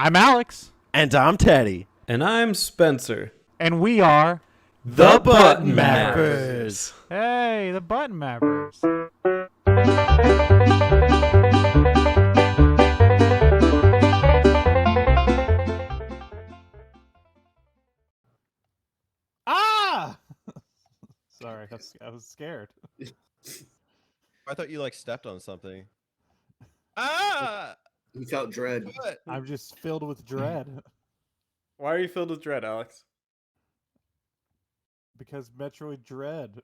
I'm Alex. And I'm Teddy. And I'm Spencer. And we are The Button Mappers. Hey, the Button Mappers. Ah! Sorry, I was scared. I thought you stepped on something. Ah! He felt dread. What? I'm just filled with dread Why are you filled with dread, Alex? because Metroid Dread.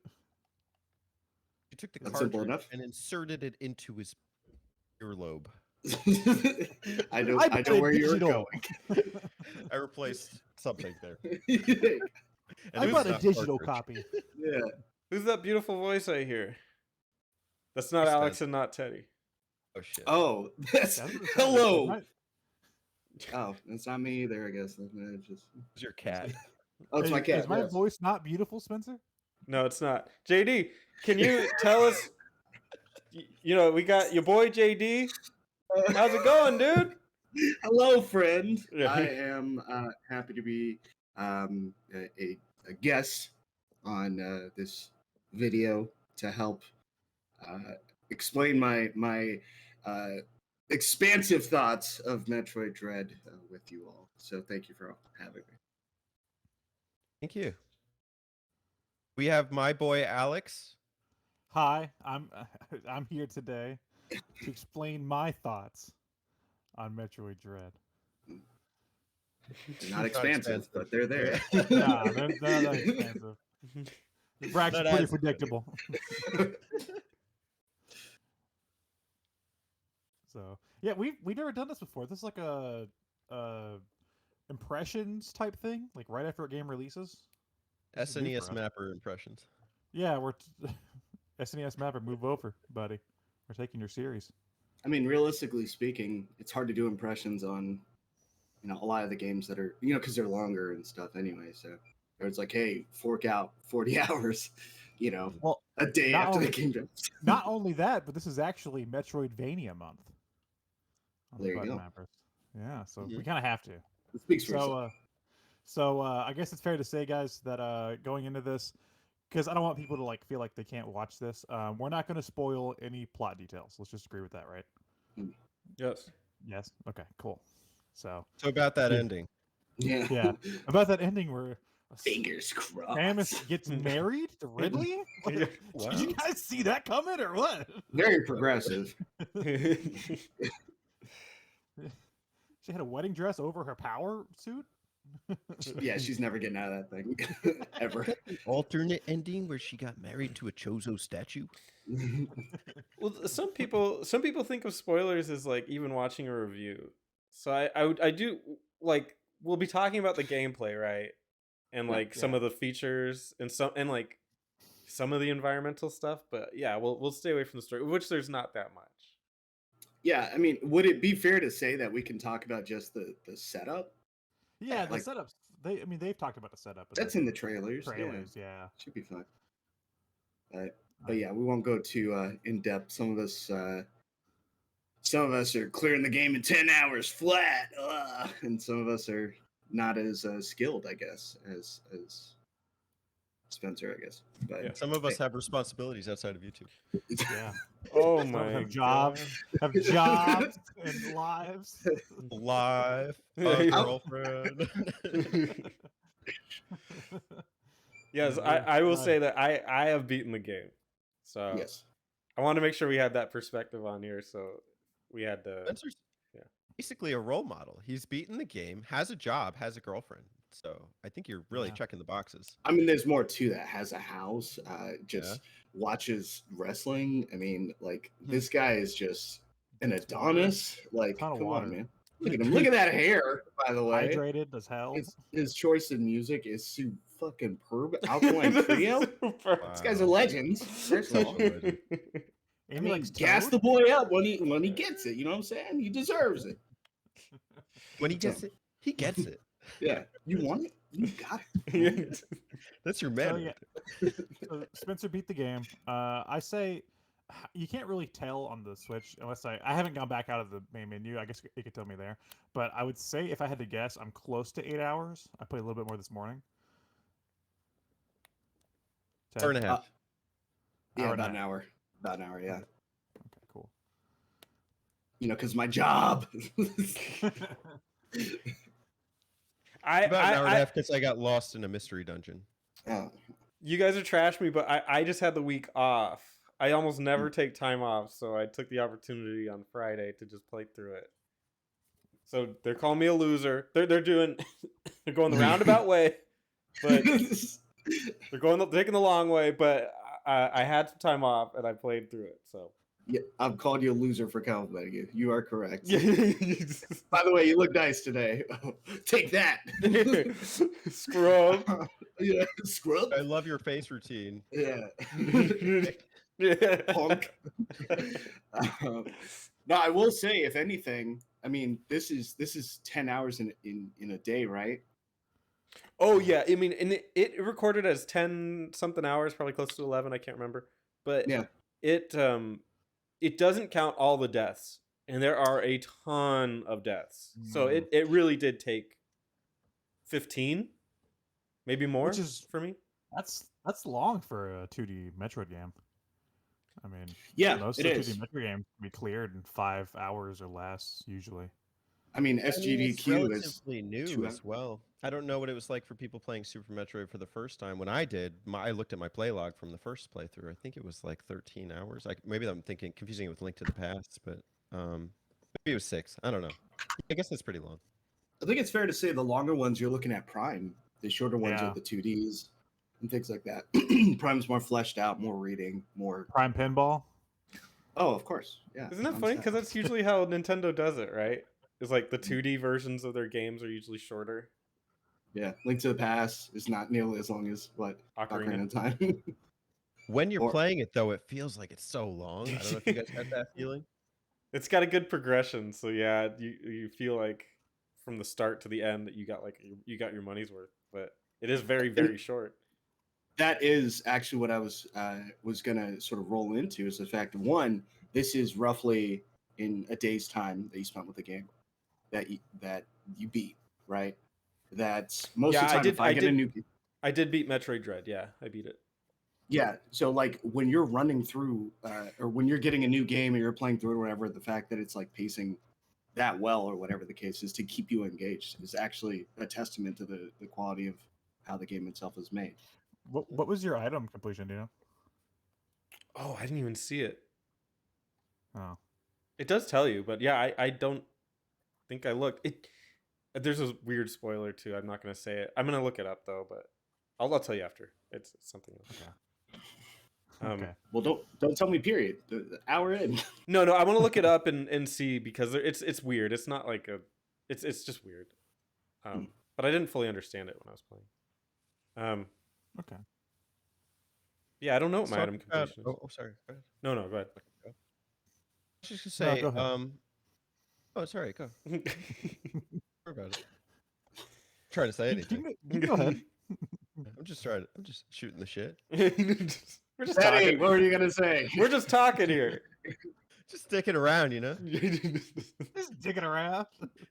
You took the That's simple cartridge enough. and inserted it into his earlobe. I know where you're going. I replaced something there. I it bought was a not digital cartridge. copy. Yeah. Who's that beautiful voice I hear? That's not It's Alex that. and not Teddy. Oh shit. Oh, that's That's what it sounds hello. like. Oh, it's not me either. I guess it's just. It's your cat. Oh, it's my cat. Is my yes. voice not beautiful, Spencer? No, it's not. JD, can you tell us? We got your boy JD. How's it going, dude? Hello, friend. Yeah. I am happy to be a guest on this video to help explain my expansive thoughts of Metroid Dread with you all. So thank you for having me. Thank you. We have my boy Alex. Hi, I'm here today to explain my thoughts on Metroid Dread. They're not expansive, but they're there. Nah, they're not expensive. They're actually Not pretty as- predictable. So yeah, we've never done this before. This is like a impressions type thing, like right after a game releases. This is new SNES for us. mapper impressions. Yeah, we're SNES Mapper, move over, buddy. We're taking your series. I mean, realistically speaking, it's hard to do impressions on, a lot of the games that are, because they're longer and stuff anyway. So it's like, hey, fork out 40 hours, Well, a day not after only- the game drops. not only that, but this is actually Metroidvania month. On the There you Button go. Mappers. Yeah, so Mhm. we kind of have to. It speaks for itself. So I guess it's fair to say, guys, that going into this, because I don't want people to feel like they can't watch this. We're not going to spoil any plot details. Let's just agree with that, right? Yes. Yes. Okay. Cool. So So about that Yeah. ending. Yeah. yeah, about that ending where Fingers crossed. Samus gets married to Ridley. Yeah. Did you guys see that coming or what? Very progressive. She had a wedding dress over her power suit. Yeah, she's never getting out of that thing. Ever. Alternate ending where she got married to a Chozo statue. Well, some people think of spoilers as even watching a review. So I do we'll be talking about the gameplay, right? And some of the features and some of the environmental stuff, but yeah, we'll stay away from the story, which there's not that much. Yeah, I mean, would it be fair to say that we can talk about just the setup? Yeah, the Like- setups. They've talked about the setup. That's in the trailers. trailers. Yeah. Yeah, should be fine. But yeah, we won't go too in depth. Some of us are clearing the game in 10 hours flat, and some of us are not as skilled, I guess, as Spencer, I guess. But Yeah. Some of us have responsibilities outside of YouTube. Yeah. Oh Some my have jobs, have jobs and lives. Live, Yeah. girlfriend. Yes, I will say that I have beaten the game, so yes, I want to make sure we had that perspective on here. So we had to. Spencer's Yeah. basically a role model. He's beaten the game, has a job, has a girlfriend. So I think you're really Yeah. checking the boxes. I mean, there's more to that. Has a house, just watches wrestling. I mean, this guy is just an Adonis. Like, Ton of come water. on, man. Look at him. Look at that hair, by the way. Hydrated as hell. His choice of music is fucking perb. Alkaline Trio. This guy's a legend. First of all. And I he mean, likes gas Toad? the boy up when he gets it. You know what I'm saying? He deserves it. When he gets it, he gets it. Yeah, you want it, you got it. That's your So, man. yeah. So Spencer beat the game. I say you can't really tell on the Switch unless I haven't gone back out of the main menu. I guess you could tell me there, but I would say if I had to guess, I'm close to 8 hours. I played a little bit more this morning. Hour and a half. Yeah, Hour and a about an half. hour. About an hour, yeah. Okay, cool. You know, because my job. About an hour and a half because I got lost in a mystery dungeon. Oh, You guys are trash me, but I just had the week off. I almost never take time off, so I took the opportunity on Friday to just play through it. So they're calling me a loser. They're doing they're going the roundabout way, but they're taking the long way. But I had some time off and I played through it. So yeah, I've called you a loser for complimenting you. You are correct. yeah, By the way, you look nice today. Take that. scrub. Yeah, scrub. I love your face routine. Yeah. Yeah. Punk. No, I will say, if anything, I mean, this is 10 hours in a day, right? Oh yeah, I mean, and it recorded as 10 something hours, probably close to 11. I can't remember, but Yeah. it doesn't count all the deaths, and there are a ton of deaths. So it really did take 15, maybe more, Which is for me. that's long for a 2D Metroid game. I mean, Yeah, most it of the is. 2D Metroid games can be cleared in 5 hours or less usually. I mean, It's SGDQ is relatively new 2 as well. I don't know what it was like for people playing Super Metroid for the first time. When I did, I looked at my play log from the first playthrough. I think it was like 13 hours. Maybe I'm confusing it with Link to the Past, but maybe it was 6. I don't know. I guess that's pretty long. I think it's fair to say the longer ones you're looking at Prime, the shorter ones Yeah. are the 2Ds and things like that. Prime's more fleshed out, more reading, more. Prime Pinball. Oh, of course, yeah. Isn't that funny? Because that's usually how Nintendo does it, right? It's like the 2D versions of their games are usually shorter. Yeah, Link to the Past is not nearly as long as what Ocarina. Ocarina of Time. When you're Or- playing it, though, it feels like it's so long. I don't know if you guys had that feeling. It's got a good progression, so yeah, you feel like from the start to the end that you got your money's worth, but it is very, very short. That is actually what I was gonna sort of roll into, is the fact that, one, this is roughly in a day's time that you spent with the game that you beat, right? That's most Yeah, of the time. If I get a new, I did beat Metroid Dread. Yeah, I beat it. yeah. So like when you're running through, or when you're getting a new game and you're playing through it or whatever, the fact that it's like pacing that well or whatever the case is to keep you engaged is actually a testament to the quality of how the game itself is made. What was your item completion? Do you know? Oh, I didn't even see it. Oh, It does tell you, but yeah, I don't think I looked. There's a weird spoiler too. I'm not gonna say it. I'm gonna look it up though, but I'll tell you after. It's something else. okay. Um, Okay. Well, don't tell me. Period. The hour in. No, I want to look it up and see, because it's weird. It's not like it's just weird. But I didn't fully understand it when I was playing. Okay. Yeah, I don't know what Let's my talk item about- completion is. Oh, sorry. Go ahead. No, go ahead. I was just gonna say, No, go ahead. oh, sorry, go. Worry about it. I'm trying to say anything. You go ahead. I'm just shooting the shit. We're just Daddy, talking. what were you gonna say? We're just talking here. Just sticking around, you know? Just digging around.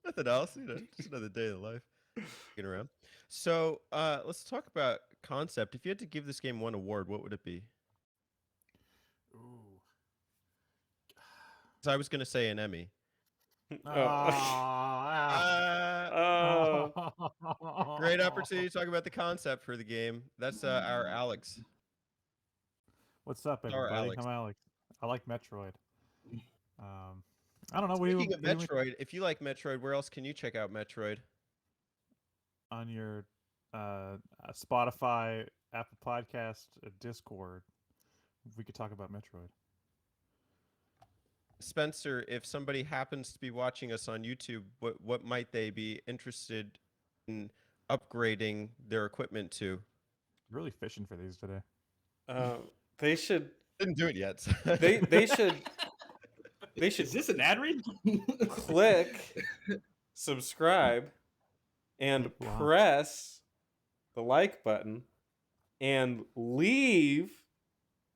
Nothing else, you know? Just another day of life. Sticking around. So, let's talk about concept. If you had to give this game one award, what would it be? Ooh. So I was gonna say an Emmy. Great opportunity to talk about the concept for the game. That's our Alex. What's up, Our everybody? Alex. I'm Alex. I like Metroid. I don't know. Speaking of Metroid, if you like Metroid, where else can you check out Metroid? On your Spotify, Apple Podcast, Discord, we could talk about Metroid. Spencer, if somebody happens to be watching us on YouTube, what might they be interested in upgrading their equipment to? Really fishing for these today. They should. Didn't do it yet. They should. They should Is this an ad read? click subscribe and Wow. press the like button and leave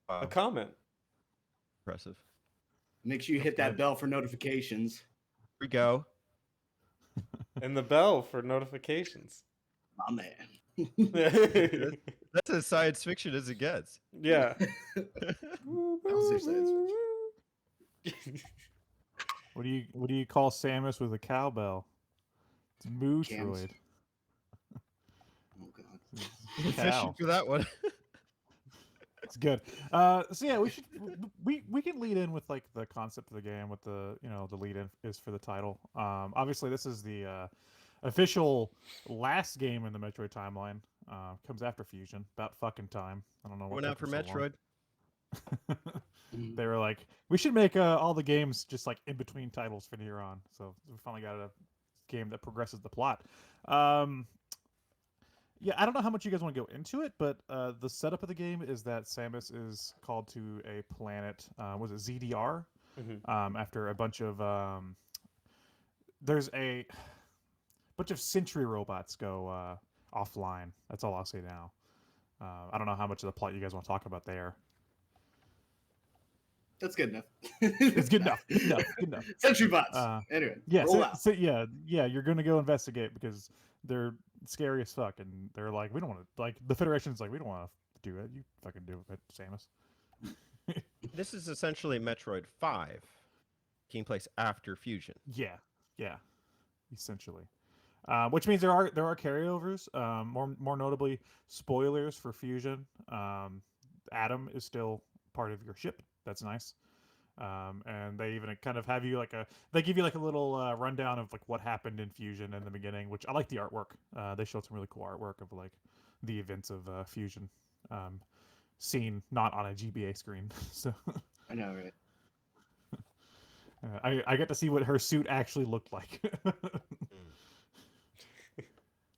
a Wow. comment. Impressive. Make sure you hit that bell for notifications. Here we go. And the bell for notifications. My man. That's as science fiction as it gets. Yeah. How's your science What do you call Samus with a cowbell? It's Metroid. Oh god. Fishing for that one. It's good. So yeah, we can lead in with like the concept of the game, what the the lead in is for the title. Obviously this is the official last game in the Metroid timeline. Comes after Fusion. About fucking time. I don't know what. Went out for Metroid. They were like, we should make all the games just like in between titles from here on. So we finally got a game that progresses the plot. Yeah, I don't know how much you guys want to go into it, but the setup of the game is that Samus is called to a planet. Was it ZDR? After a bunch of there's a bunch of sentry robots go offline. That's all I'll say now. I don't know how much of the plot you guys want to talk about there. That's good enough. It's good enough. Good enough. Good enough. Sentry bots. Anyway, Yeah, roll out. yeah. You're gonna go investigate because they're scary as fuck, and they're like, we don't want to. Like the Federation's like, we don't want to do it. You fucking do it, Samus. This is essentially Metroid 5, taking place after Fusion. Yeah, essentially. Which means there are carryovers. More notably, spoilers for Fusion. Adam is still part of your ship. That's nice. And they even kind of have you they give you like a little rundown of like what happened in Fusion in the beginning, which I like the artwork. They showed some really cool artwork of like the events of Fusion, seen not on a GBA screen. So I know, right? I get to see what her suit actually looked like.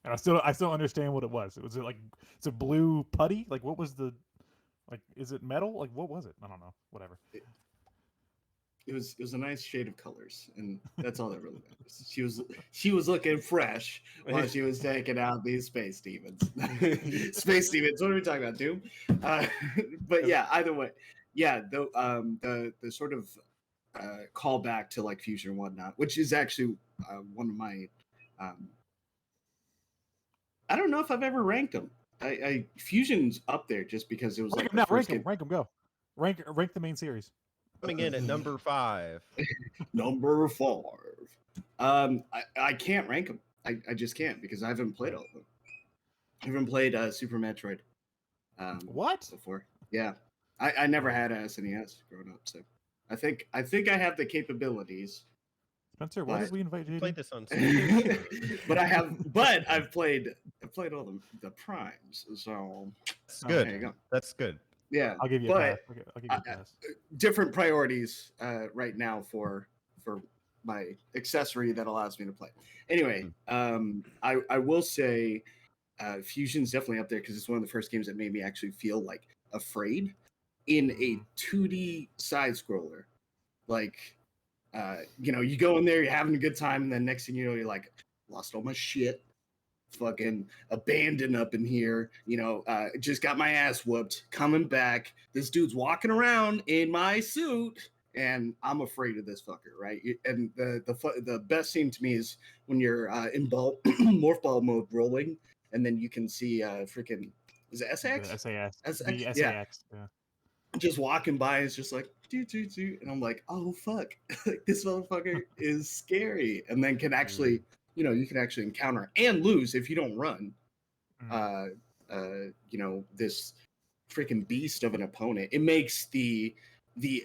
And I still don't understand what it was. It was like it's a blue putty. Like what was the is it metal? Like what was it? I don't know. Whatever. It was a nice shade of colors, and that's all that really matters. She was looking fresh while she was taking out these space demons. Space demons. What are we talking about? Doom. But yeah, either way, yeah. The sort of callback to like Fusion and whatnot, which is actually one of my. I don't know if I've ever ranked them. I Fusion's up there just because it was Rank like them now. Rank them. Go. Rank the main series. Coming in at number 5. Number 5. I can't rank them. I just can't because I haven't played all of them. I haven't played Super Metroid. What? Before? Yeah, I never had a SNES growing up, so I think I have the capabilities. Spencer, why did we invite you? Played this on. But I've played all the primes, so That's good. There you go. That's good. Yeah, I'll give you a pass. I'll give you a pass. Different priorities right now for my accessory that allows me to play. Anyway, I will say Fusion's definitely up there because it's one of the first games that made me actually feel like afraid in a 2D side scroller. Like, you go in there, you're having a good time, and then next thing you know, you're like, lost all my shit. Fucking abandoned up in here, just got my ass whooped. Coming back, this dude's walking around in my suit, and I'm afraid of this fucker, right? And the best scene to me is when you're in morph ball mode rolling, and then you can see freaking is it SAX? The SAS. SAX? The Yeah. SAS. Yeah. Just walking by, it's just like doo, and I'm like, oh fuck, like this motherfucker is scary, and then can actually. You can actually encounter and lose if you don't run. This freaking beast of an opponent. It makes the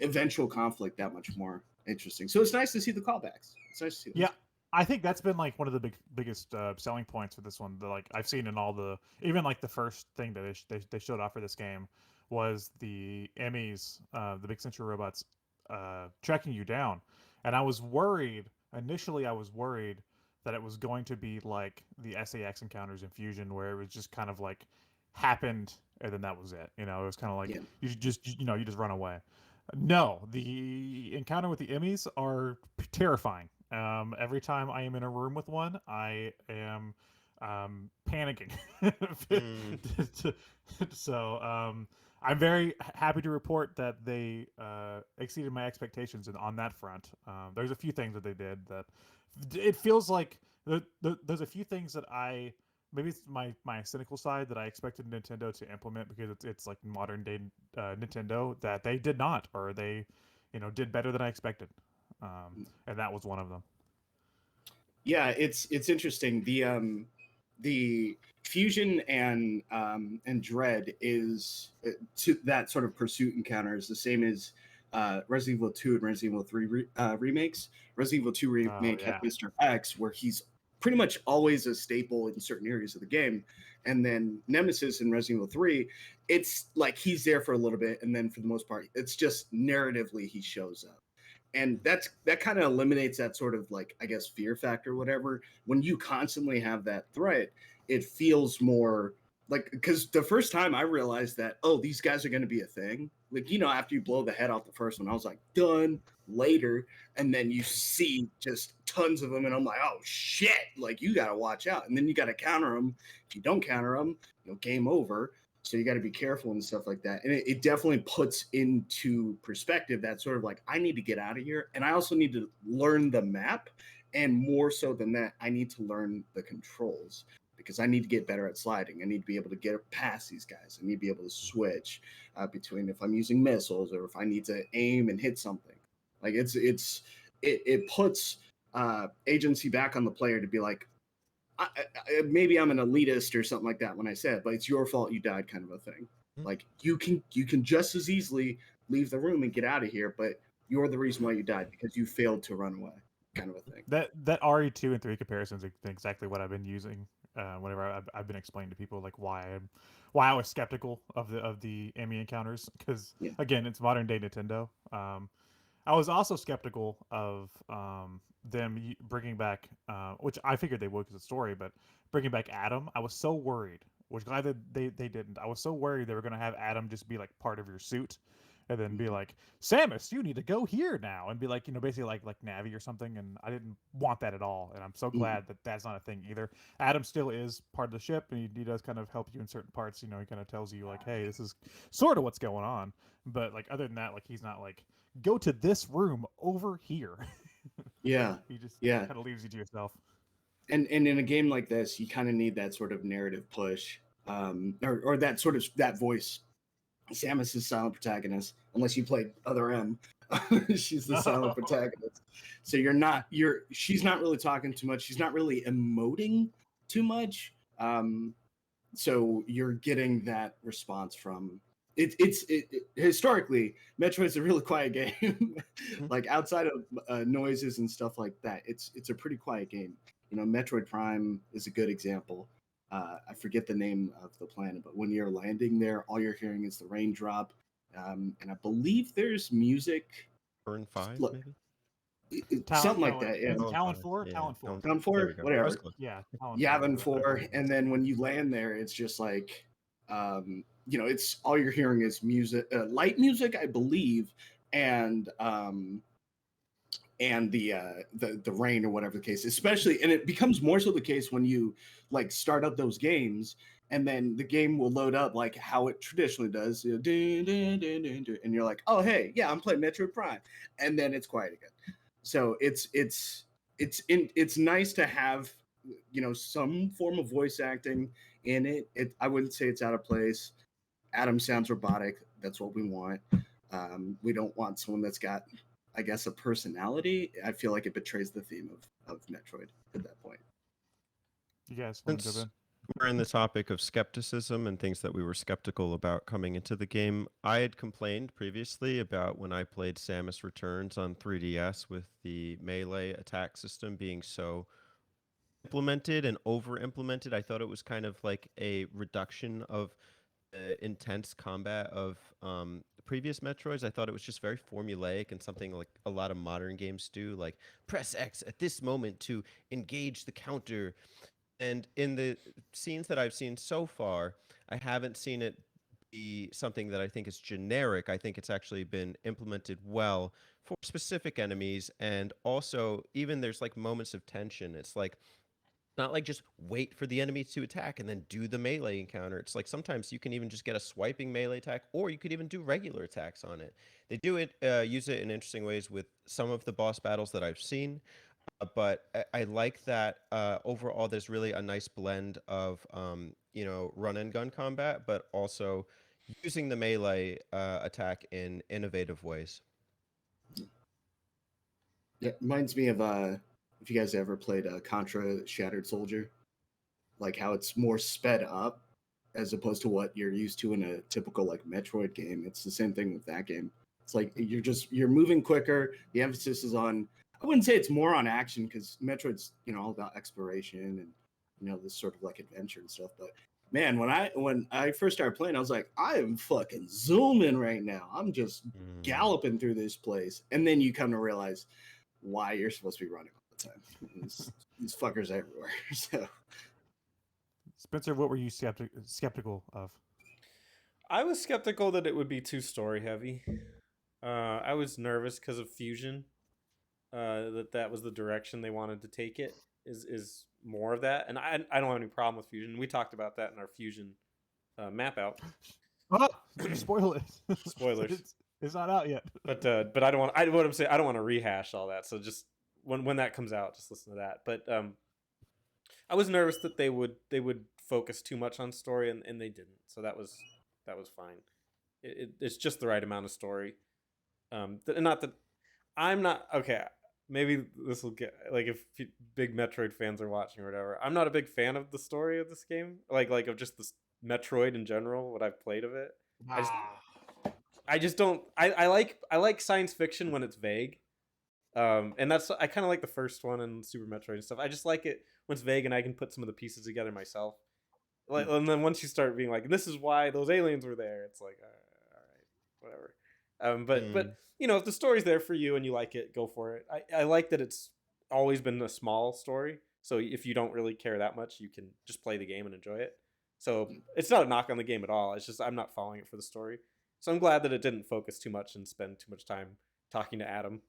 eventual conflict that much more interesting. So it's nice to see the callbacks. It's nice to see. Yeah, I think that's been like one of the biggest selling points for this one. That like I've seen in all the even like the first thing that they showed off for this game was the Emmys, the big sentry robots, tracking you down, and I was worried initially. I was worried that it was going to be like the SAX encounters in Fusion, where it was just kind of like happened and then that was it. It was kind of like you just run away. No, the encounter with the Emmys are terrifying. Every time I am in a room with one, I am panicking. So I'm very happy to report that they exceeded my expectations on that front. There's a few things that they did that it feels like there's a few things that maybe it's my cynical side that I expected Nintendo to implement because it's like modern day Nintendo that they did not, or they did better than I expected, and that was one of them. Yeah, it's interesting. The fusion and dread is to that sort of pursuit encounter is the same as Resident Evil 2 and Resident Evil 3 remakes. Resident Evil 2 Oh remake had yeah. Mr. X, where he's pretty much always a staple in certain areas of the game, and then Nemesis in Resident Evil 3, it's like he's there for a little bit, and then for the most part, it's just narratively he shows up, and that kind of eliminates that sort of like, I guess, fear factor or whatever. When you constantly have that threat, it feels more like, because the first time I realized that, oh, these guys are going to be a thing, like, after you blow the head off the first one, I was like, done. Later, and then you see just tons of them, and I'm like, oh shit, like, you got to watch out, and then you got to counter them. If you don't counter them, game over. So you got to be careful and stuff like that. And it definitely puts into perspective that sort of like, I need to get out of here. And I also need to learn the map. And more so than that, I need to learn the controls because I need to get better at sliding. I need to be able to get past these guys. I need to be able to switch between if I'm using missiles or if I need to aim and hit something. Like it puts agency back on the player to be like, maybe I'm an elitist or something like that when I say it, but it's your fault you died, kind of a thing. Like you can just as easily leave the room and get out of here, but you're the reason why you died because you failed to run away, kind of a thing. That RE2 and 3 comparisons is exactly what I've been using whenever I've been explaining to people like why I was skeptical of the Emmy encounters because Yeah. again it's modern day Nintendo. I was also skeptical of them bringing back, which I figured they would because of the story, but bringing back Adam. I was so worried. Which glad that they didn't. I was so worried they were going to have Adam just be like part of your suit, and then be like, Samus, you need to go here now, and be like, basically like Navi or something. And I didn't want that at all. And I'm so glad that that's not a thing either. Adam still is part of the ship, and he does kind of help you in certain parts. He kind of tells you like, hey, this is sort of what's going on. But like other than that, like he's not like go to this room over here. Yeah. He just Yeah. kind of leaves you to yourself. And in a game like this, you kind of need that sort of narrative push, or that sort of that voice. Samus is silent protagonist, unless you played Other M. She's the silent protagonist. So she's not really talking too much. She's not really emoting too much. So you're getting that response from historically, Metroid's a really quiet game. Like outside of noises and stuff like that, it's a pretty quiet game. Metroid Prime is a good example. I forget the name of the planet, but when you're landing there, all you're hearing is the raindrop, and I believe there's music. Turn 5, Look, maybe? something like that. Yeah, Talon 4? Talon 4. Talon 4, There we go. whatever. I was close. Yeah, Talon 4. Yavin 4, and then when you land there, it's just like, it's all you're hearing is music, light music, I believe, and the rain or whatever the case, especially, and it becomes more so the case when you like start up those games, and then the game will load up like how it traditionally does, and you're like, oh hey, yeah, I'm playing Metroid Prime, and then it's quiet again. So it's nice to have some form of voice acting in it. I wouldn't say it's out of place. Adam sounds robotic. That's what we want. We don't want someone that's got, I guess, a personality. I feel like it betrays the theme of Metroid at that point. You guys want to jump Since in? we're in the topic of skepticism and things that we were skeptical about coming into the game, I had complained previously about when I played Samus Returns on 3DS with the melee attack system being so implemented and over implemented. I thought it was kind of like a reduction of intense combat of previous Metroids. I thought it was just very formulaic and something like a lot of modern games do, like press X at this moment to engage the counter. And in the scenes that I've seen so far, I haven't seen it be something that I think is generic. I think it's actually been implemented well for specific enemies. And also, even there's like moments of tension. It's like not like just wait for the enemy to attack and then do the melee encounter. It's like sometimes you can even just get a swiping melee attack, or you could even do regular attacks on it. They do it, use it in interesting ways with some of the boss battles that I've seen. But I like that overall there's really a nice blend of run and gun combat, but also using the melee attack in innovative ways. Yeah, reminds me of if you guys ever played Contra Shattered Soldier, like how it's more sped up as opposed to what you're used to in a typical like Metroid game. It's the same thing with that game. It's like you're moving quicker. The emphasis is on, I wouldn't say it's more on action because Metroid's all about exploration and this sort of like adventure and stuff. But man, when I first started playing, I was like, I am fucking zooming right now. I'm just galloping through this place, and then you come to realize why you're supposed to be running all the time. These fuckers everywhere. So Spencer, what were you skeptical of? I was skeptical that it would be too story heavy. I was nervous because of Fusion. That was the direction they wanted to take it. Is more of that, and I don't have any problem with Fusion. We talked about that in our Fusion map out. Oh, you spoil it. Spoilers. It's not out yet. But I don't want. What I'm saying, I don't want to rehash all that. So just when that comes out, just listen to that. But I was nervous that they would focus too much on story, and they didn't. So that was fine. It's just the right amount of story. Not that I'm not okay. Maybe this will get like if big Metroid fans are watching or whatever. I'm not a big fan of the story of this game, like of just this Metroid in general. What I've played of it, I just don't. I like science fiction when it's vague, and that's I kind of like the first one and Super Metroid and stuff. I just like it when it's vague and I can put some of the pieces together myself. Like, and then once you start being like, this is why those aliens were there, it's like, all right, whatever. But if the story's there for you and you like it, go for it. I like that it's always been a small story, so if you don't really care that much, you can just play the game and enjoy it. So it's not a knock on the game at all. It's just I'm not following it for the story. So I'm glad that it didn't focus too much and spend too much time talking to Adam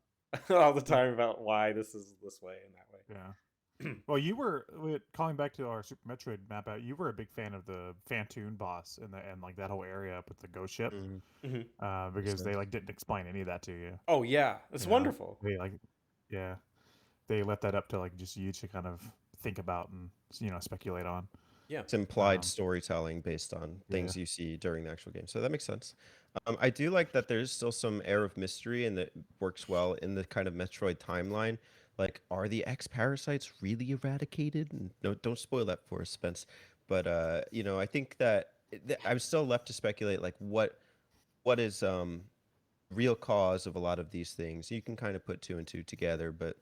all the time about why this is this way and that way. Yeah. Well, you were calling back to our Super Metroid map out. You were a big fan of the Phantoon boss and like that whole area up with the ghost ship, because they like didn't explain any of that to you. Oh yeah, it's wonderful. They left that up to like just you to kind of think about and speculate on. Yeah, it's implied storytelling based on things you see during the actual game, so that makes sense. I do like that there's still some air of mystery and that works well in the kind of Metroid timeline. Like, are the X parasites really eradicated? And no, don't spoil that for us, Spence. But I think that I'm still left to speculate, like what is real cause of a lot of these things. You can kind of put two and two together, but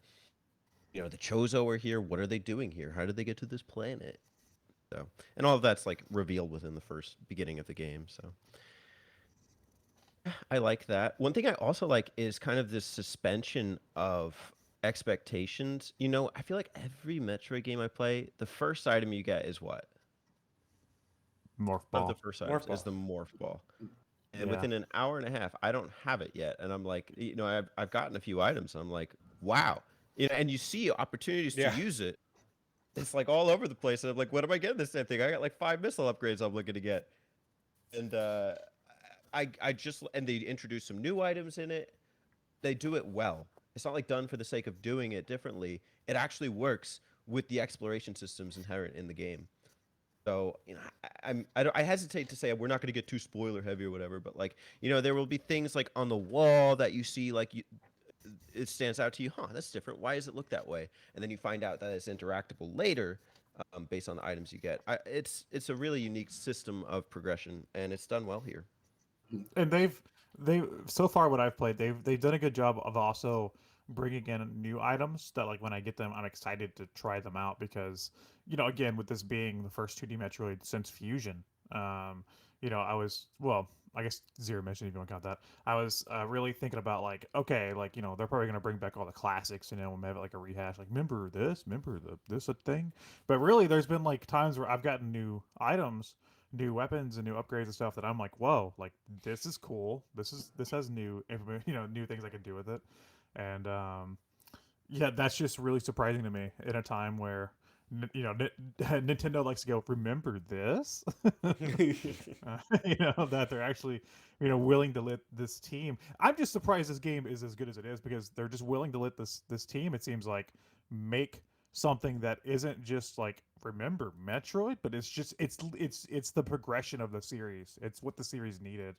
the Chozo are here. What are they doing here? How did they get to this planet? So, and all of that's like revealed within the first beginning of the game. So, I like that. One thing I also like is kind of this suspension of expectations. I feel like every Metroid game I play, the first item you get is what? Morph One ball. of the first items is the morph ball. And within an hour and a half, I don't have it yet. And I'm like, I've gotten a few items and I'm like, wow. And you see opportunities to use it. It's like all over the place. And I'm like, what am I getting this damn thing? I got like 5 missile upgrades I'm looking to get. And and they introduce some new items in it. They do it well. It's not like done for the sake of doing it differently. It actually works with the exploration systems inherent in the game. So I hesitate to say we're not going to get too spoiler heavy or whatever, but like there will be things like on the wall that you see like it stands out to you. That's different. Why does it look that way? And then you find out that it's interactable later, based on the items you get. It's a really unique system of progression, and it's done well here. And they've so far what I've played, they've done a good job of also bringing in new items that like when I get them, I'm excited to try them out because again with this being the first 2D Metroid since Fusion, I guess Zero Mission if you want to count that. I was really thinking about like okay, like they're probably gonna bring back all the classics, we'll have like a rehash, like remember this thing. But really, there's been like times where I've gotten new items, new weapons and new upgrades and stuff that I'm like, whoa, like this is cool. This has new new things I can do with it. And that's just really surprising to me in a time where Nintendo likes to go, remember this? That they're actually, willing to let this team. I'm just surprised this game is as good as it is because they're just willing to let this team, it seems like, make something that isn't just like remember Metroid, but it's the progression of the series. It's what the series needed.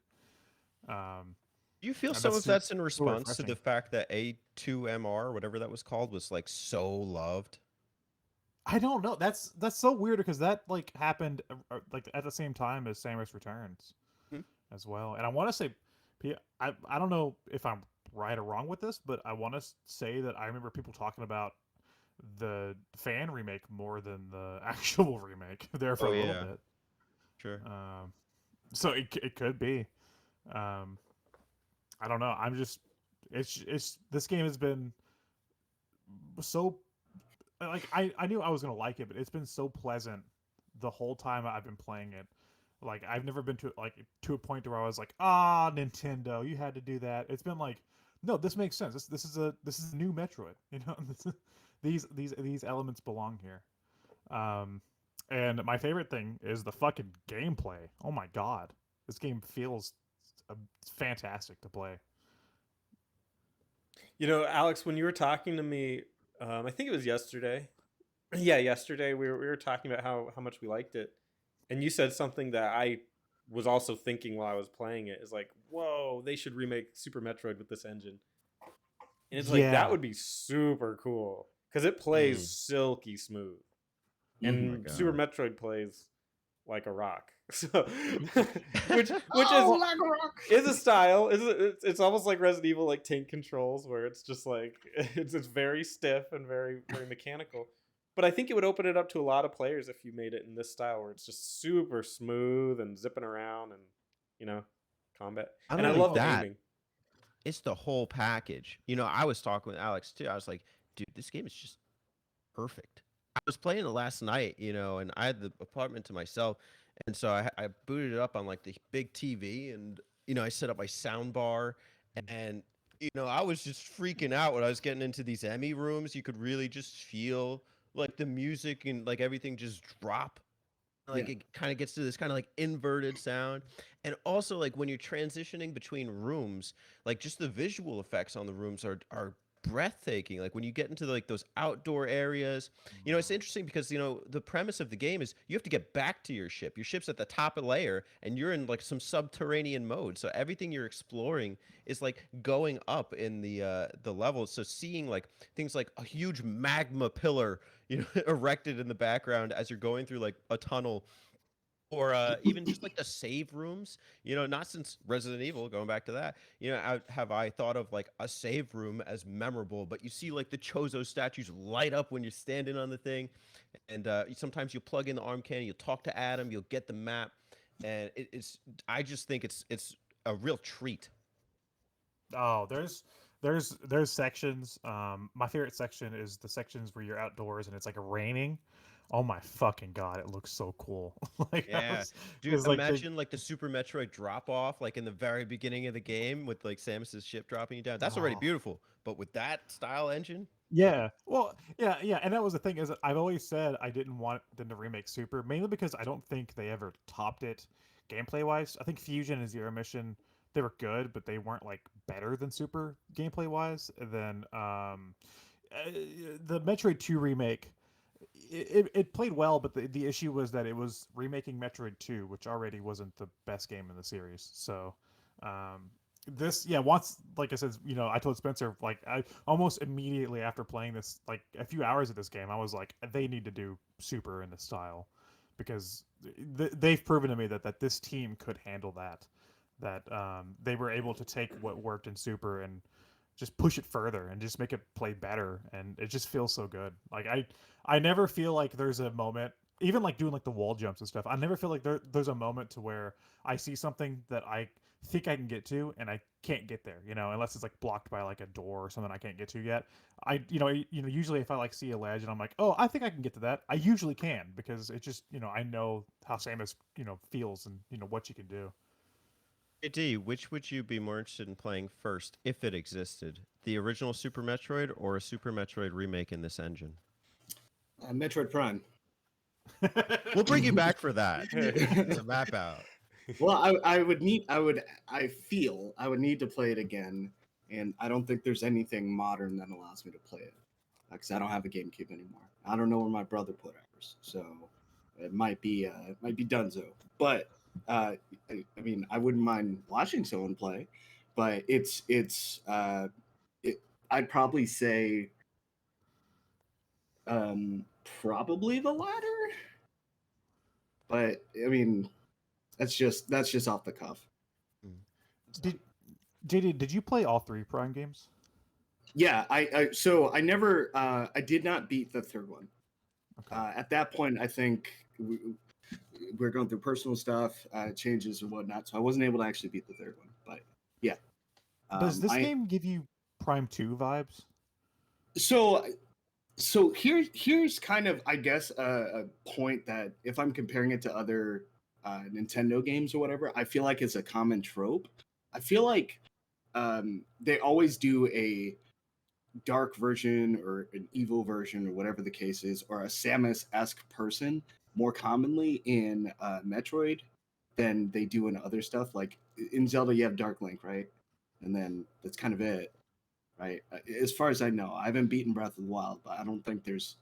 Do you feel And some that's of that's in so response to refreshing. the fact that A2MR, whatever that was called, was like so loved? I don't know. That's so weird because that like happened like at the same time as Samus Returns Hmm. as well. And I want to say, I don't know if I'm right or wrong with this, but I want to say that I remember people talking about the fan remake more than the actual remake there for Oh a little yeah, bit. sure. So it could be. Um, I don't know. I'm just it's this game has been so like I knew I was gonna like it, but it's been so pleasant the whole time I've been playing it. Like I've never been to a point where I was like, ah, Nintendo, you had to do that. It's been like, no, this makes sense. This is a new Metroid. These elements belong here. And my favorite thing is the fucking gameplay. Oh my god, this game feels fantastic to play. Alex, when you were talking to me, I think it was yesterday. Yeah, yesterday we were talking about how much we liked it, and you said something that I was also thinking while I was playing it is like, whoa, they should remake Super Metroid with this engine, and it's like that Yeah. would be super cool because it plays Mm. silky smooth, Oh my and Super god. Metroid plays like a rock. So, which is Oh, like a rock. is a style. It's almost like Resident Evil, like tank controls, where it's just like it's very stiff and very very mechanical. But I think it would open it up to a lot of players if you made it in this style, where it's just super smooth and zipping around and you know combat. Not And I only love the that, aiming. it's the whole package. I was talking with Alex too. I was like, dude, this game is just perfect. I was playing it last night, and I had the apartment to myself, and so I booted it up on like the big TV, and I set up my sound bar, and I was just freaking out when I was getting into these Emmy rooms. You could really just feel like the music and like everything just drop. Like Yeah. it kind of gets to this kind of like inverted sound, and also like when you're transitioning between rooms, like just the visual effects on the rooms are breathtaking. Like when you get into like those outdoor areas, it's interesting because the premise of the game is you have to get back to your ship. Your ship's at the top of layer, and you're in like some subterranean mode. So everything you're exploring is like going up in the levels. So seeing like things like a huge magma pillar erected in the background as you're going through like a tunnel, or even just like the save rooms. Not since Resident Evil, going back to that, have I thought of like a save room as memorable, but you see like the Chozo statues light up when you're standing on the thing, and sometimes you plug in the arm cannon, you'll talk to Adam, you'll get the map, and I just think it's a real treat. Oh, there's sections. My favorite section is the sections where you're outdoors and it's like raining. Oh my fucking god, it looks so cool. Like I Yeah, was, dude, because like the imagine like the Super Metroid drop off, like in the very beginning of the game with like Samus's ship dropping you down. That's already oh beautiful, but with that style engine, yeah, well yeah, and that was the thing is that I've always said I didn't want them to remake Super mainly because I don't think they ever topped it gameplay wise. I think Fusion and Zero Mission they were good, but they weren't like better than Super gameplay wise. And then uh, the Metroid 2 remake it played well, but the issue was that it was remaking Metroid 2, which already wasn't the best game in the series. So, this, yeah, once, like I said, I told Spencer, like, I almost immediately after playing this, like, a few hours of this game, I was like, they need to do Super in this style because they've proven to me that this team could handle that. That they were able to take what worked in Super and just push it further and just make it play better, and it just feels so good. Like I never feel like there's a moment, even like doing like the wall jumps and stuff, I never feel like there's a moment to where I see something that I think I can get to and I can't get there, unless it's like blocked by like a door or something I can't get to yet. Usually if I like see a ledge and I'm like, oh, I think I can get to that, I usually can because it just, I know how Samus, feels and what you can do. D, which would you be more interested in playing first if it existed? The original Super Metroid or a Super Metroid remake in this engine? Metroid Prime. We'll bring you back for that. The map out. Well, I feel I would need to play it again, and I don't think there's anything modern that allows me to play it, because I don't have a GameCube anymore. I don't know where my brother put ours, so it might be Dunzo. But I mean, I wouldn't mind watching someone play, but I'd probably say probably the latter. But I mean, that's just off the cuff. Did JD? Did you play all 3 Prime games? Yeah, I never I did not beat the third one. Okay. At that point, I think we're going through personal stuff, changes and whatnot, so I wasn't able to actually beat the third one. But yeah, Does this game give you Prime 2 vibes? So here's kind of, I guess, a point that if I'm comparing it to other Nintendo games or whatever, I feel like it's a common trope. I feel like they always do a dark version or an evil version or whatever the case is, or a Samus-esque person more commonly in Metroid than they do in other stuff. Like in Zelda, you have Dark Link, right? And then that's kind of it, right? As far as I know, I haven't beaten Breath of the Wild, but I don't think there's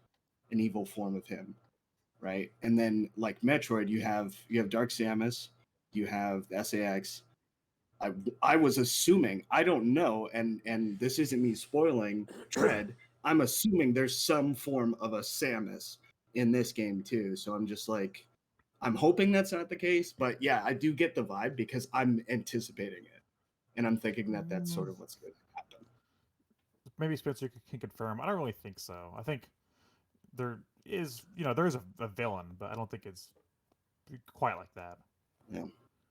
an evil form of him, right? And then like Metroid, you have Dark Samus, you have the SAX. I was assuming, I don't know, and this isn't me spoiling Dread. I'm assuming there's some form of a Samus in this game too. So I'm just like, I'm hoping that's not the case, but yeah, I do get the vibe because I'm anticipating it, and I'm thinking that that's sort of what's going to happen. Maybe Spencer can confirm. I don't really think so. I think there is, there is a villain, but I don't think it's quite like that. Yeah.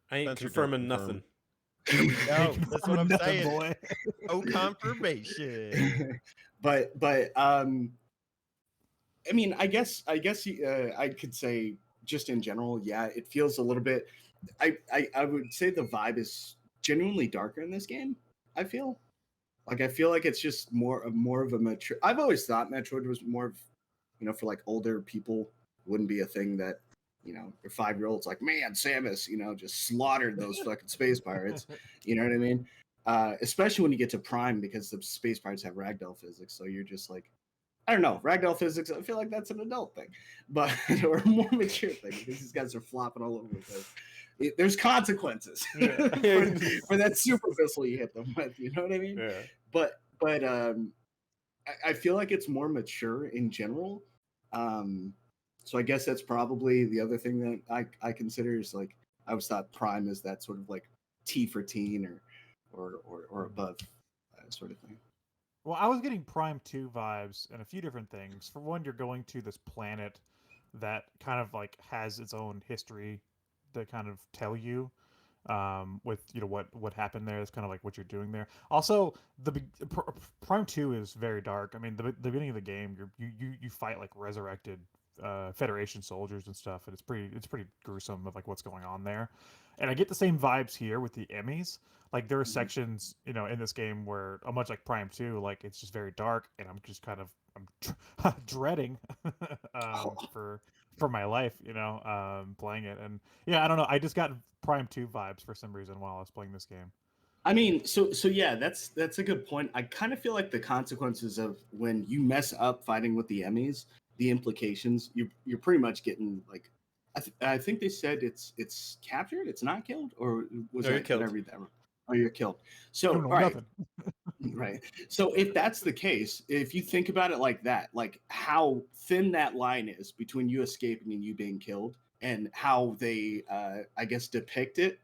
I ain't Spencer, confirming don't confirm. nothing. There we go. That's what I'm Nothing, saying. boy. Oh, confirmation. but I mean, I guess I could say just in general, yeah, it feels a little bit. I would say the vibe is genuinely darker in this game. I feel like it's just more of a mature. I've always thought Metroid was more of, for like older people, wouldn't be a thing that your 5-year-olds like, man, Samus, just slaughtered those fucking space pirates. You know what I mean? Especially when you get to Prime, because the space pirates have ragdoll physics, so you're just like, I don't know, ragdoll physics. I feel like that's an adult thing, but or a more mature thing, because these guys are flopping all over the place. There's consequences for that super pistol you hit them with. You know what I mean? Yeah. But I feel like it's more mature in general. So I guess that's probably the other thing that I consider is like, I always thought Prime is that sort of like T for teen or above sort of thing. Well, I was getting Prime 2 vibes and a few different things. For one, you're going to this planet that kind of like has its own history to kind of tell you with what happened there. It's kind of like what you're doing there. Also, Prime 2 is very dark. I mean, the beginning of the game, you fight like resurrected Federation soldiers and stuff, and it's pretty gruesome of like what's going on there. And I get the same vibes here with the Emmys. Like there are sections, in this game where, much like Prime 2, like it's just very dark, and I'm just kind of dreading for my life, playing it. And yeah, I don't know. I just got Prime 2 vibes for some reason while I was playing this game. I mean, so yeah, that's a good point. I kind of feel like the consequences of when you mess up fighting with the Emmys, the implications, you're pretty much getting like, I think they said it's captured, it's not killed, or was No, I, you're killed. did I read that wrong? Oh, you're killed. So I all don't know right, nothing. right. So if that's the case, if you think about it like that, like how thin that line is between you escaping and you being killed, and how they, I guess, depict it,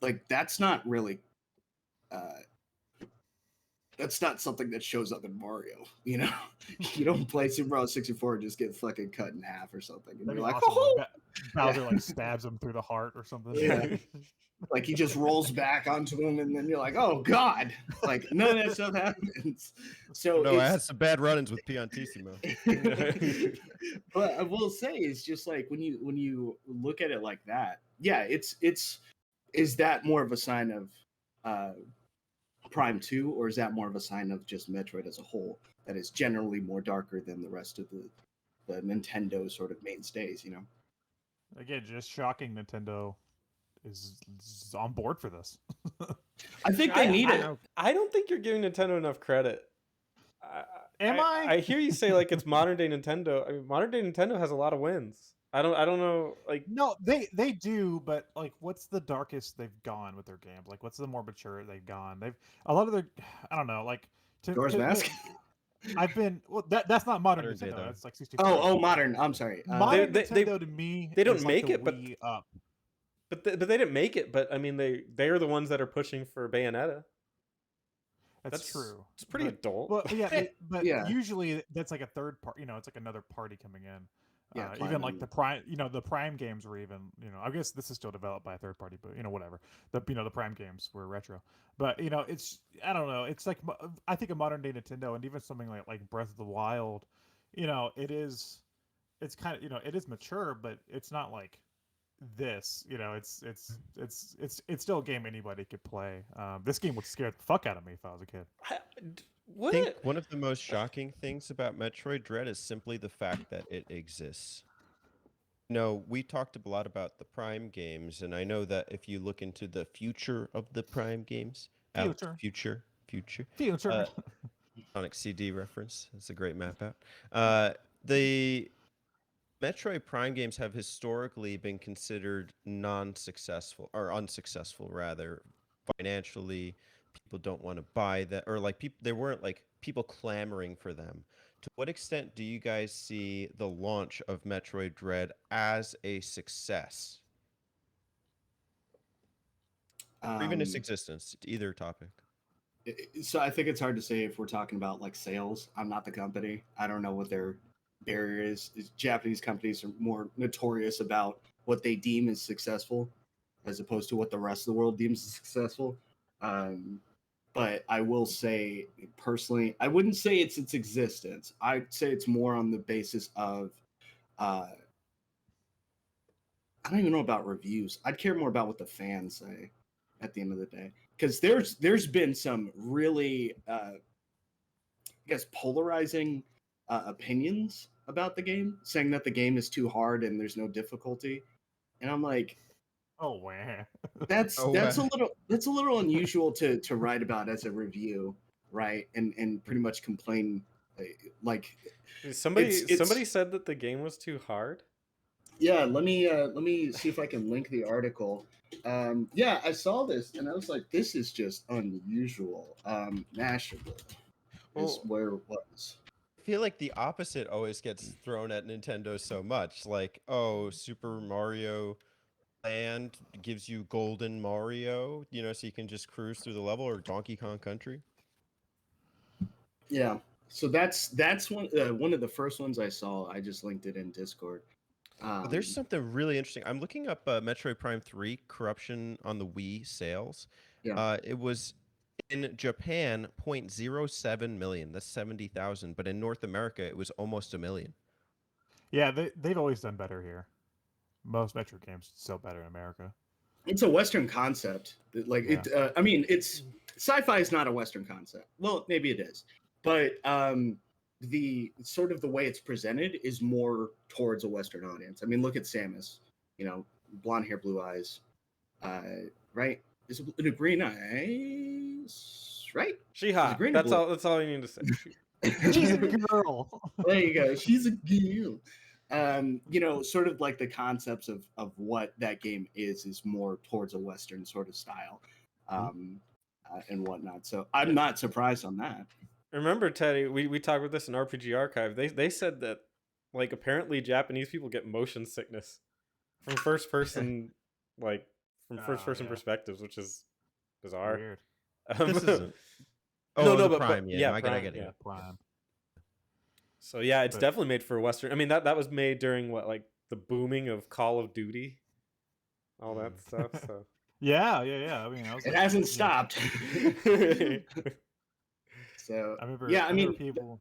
like that's not really. That's not something that shows up in Mario, You don't play Super Mario 64 and just get fucking cut in half or something. And That'd you're be like, awesome. oh, Like, Bowser like stabs him through the heart or something. Yeah. Like he just rolls back onto him, and then you're like, oh god, like none of that stuff happens. So No, I had some bad run-ins with Piantissimo. But I will say, it's just like when you look at it like that, yeah, it's is that more of a sign of Prime 2, or is that more of a sign of just Metroid as a whole that is generally more darker than the rest of the Nintendo sort of mainstays. You know. Again, just shocking. Nintendo is on board for this. I think they need it. I don't think you're giving Nintendo enough credit. Am I? I hear you say like it's modern day Nintendo. I mean, modern day Nintendo has a lot of wins. I don't know. Like, No, they do, but like, what's the darkest they've gone with their games? Like, what's the more mature they've gone? They've a lot of their, I don't know, like. Doors Mask. I've been that's not modern Modern day, Nintendo. though. That's like 64. Oh, modern. I'm sorry. Modern They- Nintendo to me. they don't is like make the it, but- Wii up. but they didn't make it. But I mean, they're the ones that are pushing for Bayonetta. That's true. It's pretty But- adult. Well, yeah, but Yeah. usually that's like a third part. It's like another party coming in. Yeah, even like Platinum. the Prime, the Prime games were even, I guess this is still developed by a third party, but whatever. The the Prime games were retro, but it's I don't know. It's like I think a modern day Nintendo, and even something like Breath of the Wild, it's kind of it is mature, but it's not like this. It's still a game anybody could play. This game would scare the fuck out of me if I was a kid. I What? think one of the most shocking things about Metroid Dread is simply the fact that it exists. We talked a lot about the Prime games, and I know that if you look into the future of the Prime games, future, Sonic CD reference. That's a great map out. The Metroid Prime games have historically been considered non-successful, or unsuccessful rather, financially. People don't want to buy that, or like there weren't like people clamoring for them. To what extent do you guys see the launch of Metroid Dread as a success, or even its existence? Either topic. So I think it's hard to say if we're talking about like sales. I'm not the company. I don't know what their barrier is. Japanese companies are more notorious about what they deem as successful, as opposed to what the rest of the world deems as successful. But I will say personally, I wouldn't say it's its existence. I'd say it's more on the basis of I don't even know about reviews. I'd care more about what the fans say at the end of the day, because there's been some really I guess polarizing opinions about the game, saying that the game is too hard and there's no difficulty, and I'm like, Oh wow. that's Oh, that's wow. a little unusual to write about as a review, right? And pretty much complain like Somebody it's- said that the game was too hard. yeah. Let me see if I can link the article. Yeah, I saw this and I was like, this is just unusual. Mashable is Well, where it was. I feel like the opposite always gets thrown at Nintendo so much. Like, oh, Super Mario Land gives you Golden Mario, so you can just cruise through the level, or Donkey Kong Country. Yeah. So that's one of the first ones I saw. I just linked it in Discord. But there's something really interesting. I'm looking up Metroid Prime 3 corruption on the Wii sales. Yeah. It was in Japan 0.07 million. That's 70,000. But in North America, it was almost 1 million. Yeah, they've always done better here. Most Metro games sell better in America. It's a Western concept. Like it. I mean, it's sci-fi is not a Western concept. Well, maybe it is, but the sort of the way it's presented is more towards a Western audience. I mean, look at Samus. Blonde hair, blue eyes. Right? Is it a green eyes? Right? She hot. green or That's blue? all. That's all you need to say. She's a girl. There you go. She's a girl. Sort of like the concepts of what that game is more towards a Western sort of style, and whatnot. So I'm not surprised on that. Remember, Teddy, we talked about this in RPG Archive. They said that like apparently Japanese people get motion sickness from first person perspectives, which is bizarre. Weird. This isn't. Oh, No, the but Prime. Yeah, I Prime, get it. yeah. Prime. So yeah, it's But- definitely made for Western. I mean that was made during what, the booming of Call of Duty, all that stuff. So Yeah. I mean, It hasn't stopped. So I remember. yeah, I mean, people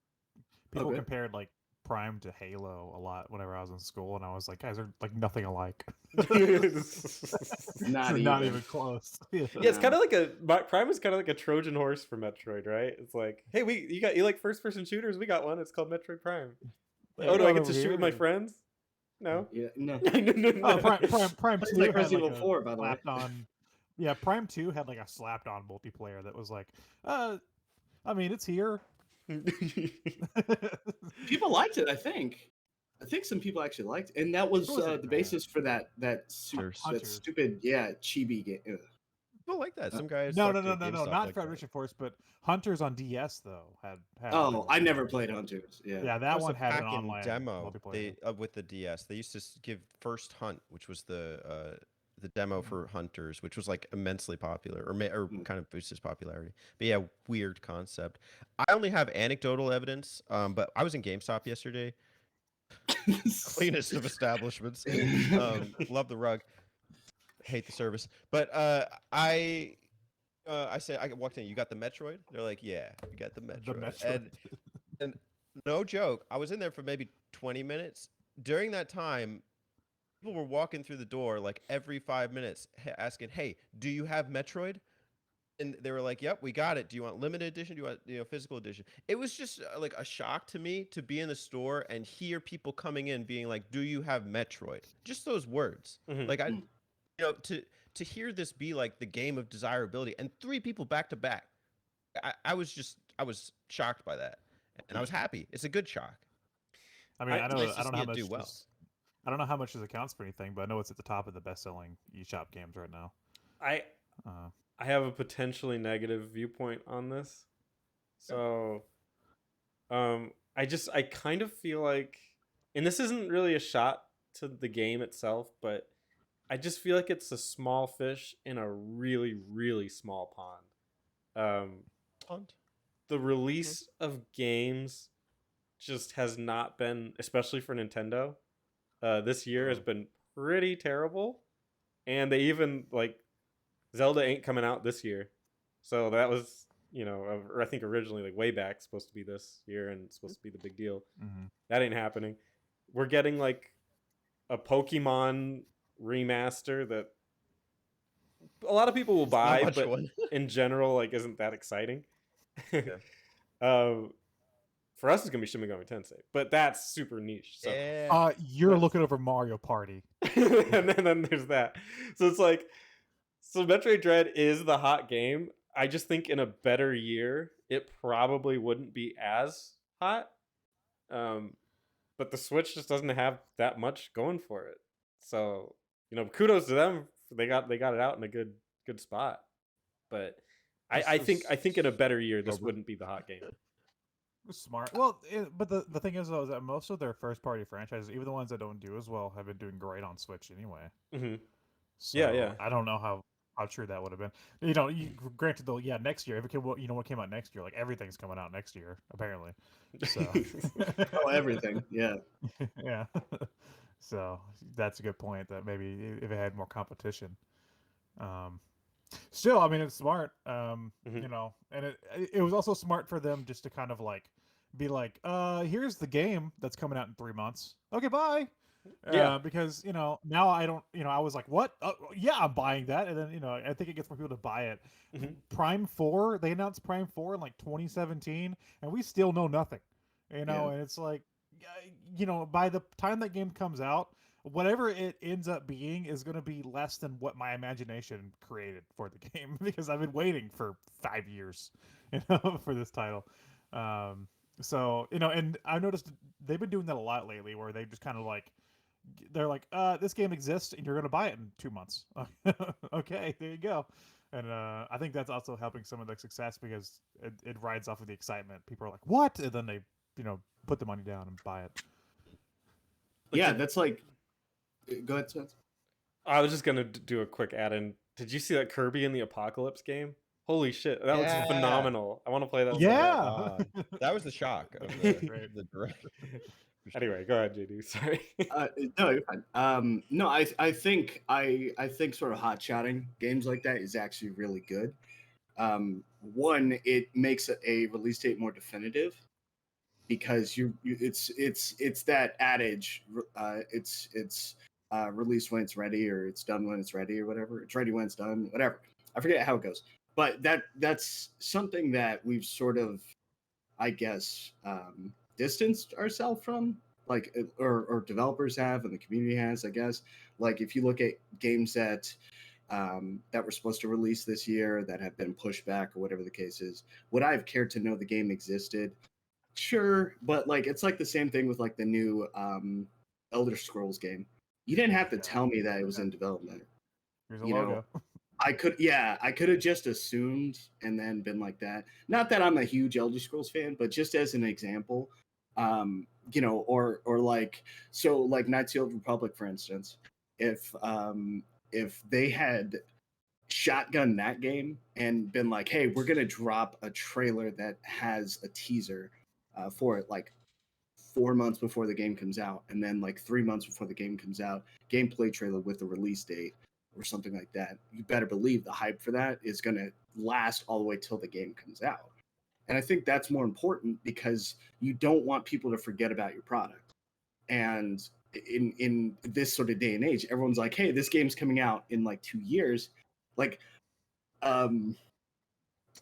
good. compared like Prime to Halo a lot whenever I was in school, and I was like, guys are like nothing alike. not Not even. even close. Yeah, it's kind of like Prime is kind of like a Trojan horse for Metroid, right? It's like, hey, you like first person shooters? We got one. It's called Metroid Prime. Hey, Oh, do I come get over to shoot here with my and- friends? No. Yeah, no. No, no, no, Oh, no. Prime It's 2 like had Resident like Evil a 4, by the way. slapped on. Yeah, Prime 2 had like a slapped on multiplayer that was like, I mean, it's here. People liked it, I think. I think some people actually liked it. And that was It wasn't the bad. basis for that Hunters. that stupid, chibi game. People like that. Some guys No, talk no, to no, no, no, GameStop not like that. Federation Force, but Hunters on DS though had. Oh, I never played Hunters. Yeah. Yeah, There that was one a had an pack-in online demo multiplayer. with the DS. They used to give First Hunt, which was the demo for Hunters, which was like immensely popular, or kind of boosted its popularity. But yeah, weird concept. I only have anecdotal evidence, but I was in GameStop yesterday. Cleanest of establishments. Love the rug. Hate the service. But I said, I walked in. You got the Metroid? They're like, yeah, we got the Metroid. The Metroid. And no joke, I was in there for maybe 20 minutes. During that time, people were walking through the door like every 5 minutes, asking, "Hey, do you have Metroid?" And they were like, "Yep, we got it. Do you want limited edition? Do you want physical edition?" It was just like a shock to me to be in the store and hear people coming in being like, "Do you have Metroid?" Just those words. Mhm. Like to hear this be like the game of desirability and 3 people back to back. I was shocked by that, and I was happy. It's a good shock. I mean, I Nice to don't know see how it much. do well. I don't know how much this accounts for anything, but I know it's at the top of the best-selling eShop games right now. I Uh, I have a potentially negative viewpoint on this. So I kind of feel like, and this isn't really a shot to the game itself, but I just feel like it's a small fish in a really, really small pond. Pond. The release of games just has not been, especially for Nintendo, this year has been pretty terrible. And they even, like, Zelda ain't coming out this year. So that was, I think originally, like, way back, supposed to be this year and supposed to be the big deal. mhm. That ain't happening. We're getting, like, a Pokemon remaster that a lot of people will Not buy, much but one. in general, like, isn't that exciting. Yeah. For us, it's gonna be Shin Megami Tensei, but that's super niche. So, Yeah. You're That's- looking over Mario Party. and then there's that. So it's like, so Metroid Dread is the hot game. I just think in a better year, it probably wouldn't be as hot. But the Switch just doesn't have that much going for it. So, kudos to them. They got it out in a good spot. But I think in a better year, this Over. wouldn't be the hot game. Smart. Well, but the thing is, though, is that most of their first-party franchises, even the ones that don't do as well, have been doing great on Switch anyway. Mm-hmm. So Yeah. I don't know how true that would have been. Granted, though, yeah, next year, if it came, what came out next year, like everything's coming out next year, apparently. So Oh, everything. Yeah. yeah. So that's a good point. That maybe if it had more competition. Still, I mean, it's smart. Mhm. And it was also smart for them just to kind of like be like, here's the game that's coming out in 3 months. Okay, bye. Yeah. Because now I don't. I was like, what? Yeah, I'm buying that, and then I think it gets more people to buy it. Mhm. Prime 4, they announced Prime 4 in like 2017, and we still know nothing. Yeah. And it's like, by the time that game comes out, whatever it ends up being is going to be less than what my imagination created for the game because I've been waiting for 5 years, for this title. So and I've noticed they've been doing that a lot lately, where they just kind of like they're like, this game exists and you're going to buy it in 2 months. Okay, there you go. And I think that's also helping some of the success because it rides off of the excitement. People are like, what? And then they, put the money down and buy it. Yeah, that's like. Go ahead, Spence. I was just gonna do a quick add-in. Did you see that Kirby in the Apocalypse game? Holy shit, that looks Yeah. phenomenal. I want to play that. so Yeah. bad. That was the shock of Right. the direct. Anyway, go ahead, JD. Sorry. No, you're fine. No, I think sort of hot shotting games like that is actually really good. One, it makes a release date more definitive because it's that adage. It's released when it's ready, or it's done when it's ready, or whatever. It's ready when it's done, whatever. I forget how it goes, but that's something that we've sort of, I guess, distanced ourselves from like or developers have and the community has, I guess. Like if you look at games that that were supposed to release this year that have been pushed back or whatever the case is, would I have cared to know the game existed? Sure, but like it's like the same thing with like the new Elder Scrolls game. You didn't have to tell me that it was in development. Here's a You logo. know, I could have just assumed and then been like that. Not that I'm a huge Elder Scrolls fan, but just as an example, you know, or like so like Knights of the Old Republic, for instance, if they had shotgun that game and been like, hey, we're gonna drop a trailer that has a teaser for it, like 4 months before the game comes out, and then like 3 months before the game comes out, gameplay trailer with the release date or something like that. You better believe the hype for that is gonna last all the way till the game comes out. And I think that's more important because you don't want people to forget about your product. And in this sort of day and age, everyone's like, hey, this game's coming out in like 2 years. Like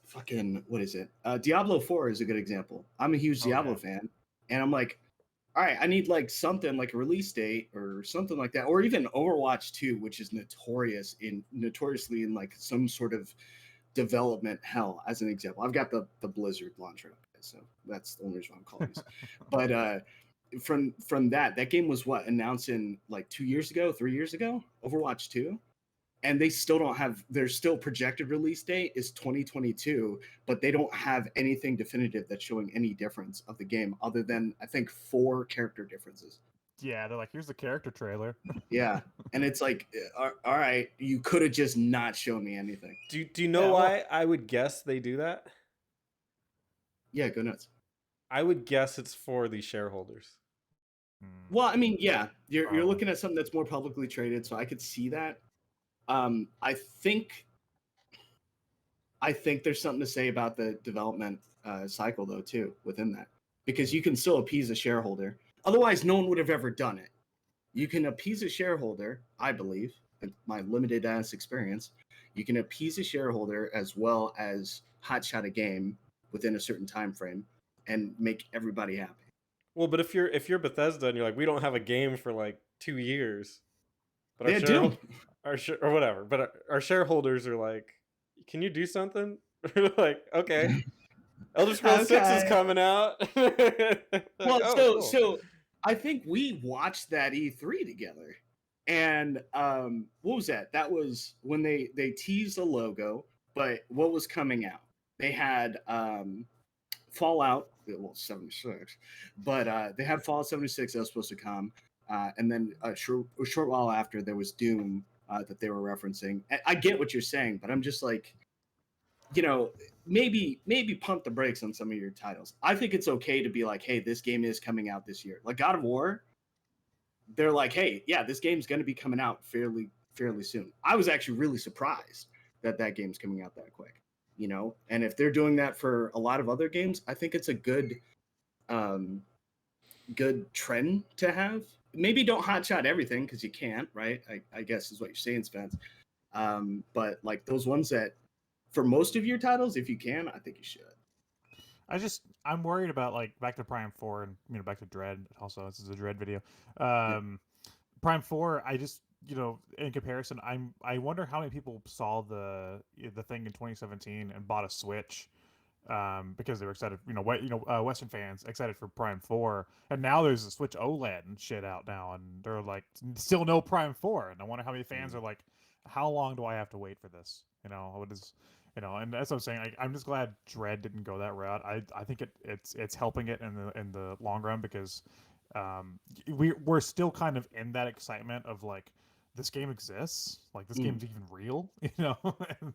fucking what is it? Diablo 4 is a good example. I'm a huge Diablo fan, and I'm like, all right, I need like something like a release date or something like that, or even Overwatch 2, which is notoriously in like some sort of development hell. As an example, I've got the Blizzard launcher, so that's the only reason I'm calling this. But from that game was what announced in like 2 years ago, 3 years ago, Overwatch 2, and they still don't have their still projected release date is 2022, but they don't have anything definitive that's showing any difference of the game other than I think 4 character differences. Yeah, they're like, here's the character trailer. Yeah, and it's like, all right, you could have just not shown me anything. Do you know why I would guess they do that? Yeah, go nuts. I would guess it's for the shareholders. Well, I mean, yeah, you're looking at something that's more publicly traded, so I could see that. I think there's something to say about the development cycle though too within that, because you can still appease a shareholder. Otherwise, no one would have ever done it. You can appease a shareholder, I believe, in my limited ass experience. You can appease a shareholder as well as hotshot a game within a certain time frame and make everybody happy. Well, but if you're Bethesda and you're like, we don't have a game for like 2 years, but They do. or whatever, but our shareholders are like, can you do something? We're like, okay, Elder Scrolls 6 is coming out. Like, well, oh, so cool. I think we watched that E3 together, and what was that? That was when they teased the logo, but what was coming out? They had Fallout, well, 76, but they had Fallout 76 that was supposed to come, and then a short while after there was Doom that they were referencing. I get what you're saying, but I'm just like, you know, maybe pump the brakes on some of your titles. I think it's okay to be like, hey, this game is coming out this year. Like God of War, they're like, hey, yeah, this game's going to be coming out fairly soon. I was actually really surprised that game's coming out that quick, you know. And if they're doing that for a lot of other games, I think it's a good trend to have. Maybe don't hotshot everything because you can't, right? I guess is what you're saying, Spence. But like those ones that, for most of your titles, if you can, I think you should. I'm worried about like back to Prime 4 and back to Dread also. This is a Dread video. Prime 4, I just in comparison, I wonder how many people saw the thing in 2017 and bought a Switch because they were excited, Western fans excited for Prime 4, and now there's a Switch OLED and shit out now, and they're like still no Prime 4, and I wonder how many fans are like, how long do I have to wait for this? What is and that's what I'm saying. I'm just glad Dread didn't go that route. I think it's helping it in the long run because we're still kind of in that excitement of like this game exists, like this game's even real, and,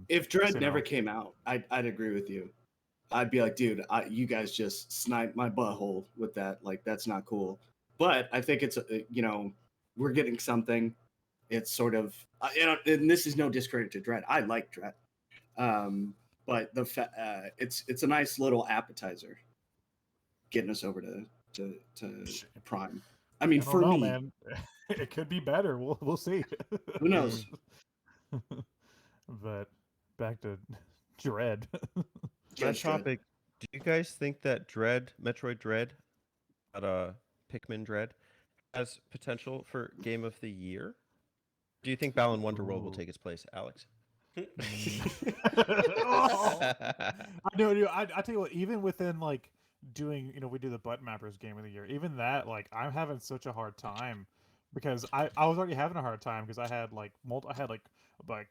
if Dread never came out, I'd agree with you. I'd be like, dude, you guys just sniped my butthole with that. Like, that's not cool. But I think it's we're getting something. It's sort of, and this is no discredit to Dread. I like Dread, but it's a nice little appetizer, getting us over to Prime. I mean, for me, man, it could be better. We'll see. Who knows? But back to Dread. That topic. Do you guys think that Metroid Dread, that Pikmin Dread has potential for Game of the Year. Do you think Balan Wonderworld will Ooh. take its place, Alex? Oh. I know, dude. I tell you what, even within like doing, we do the Button Mappers Game of the Year. Even that, like, I'm having such a hard time because I was already having a hard time because I had like like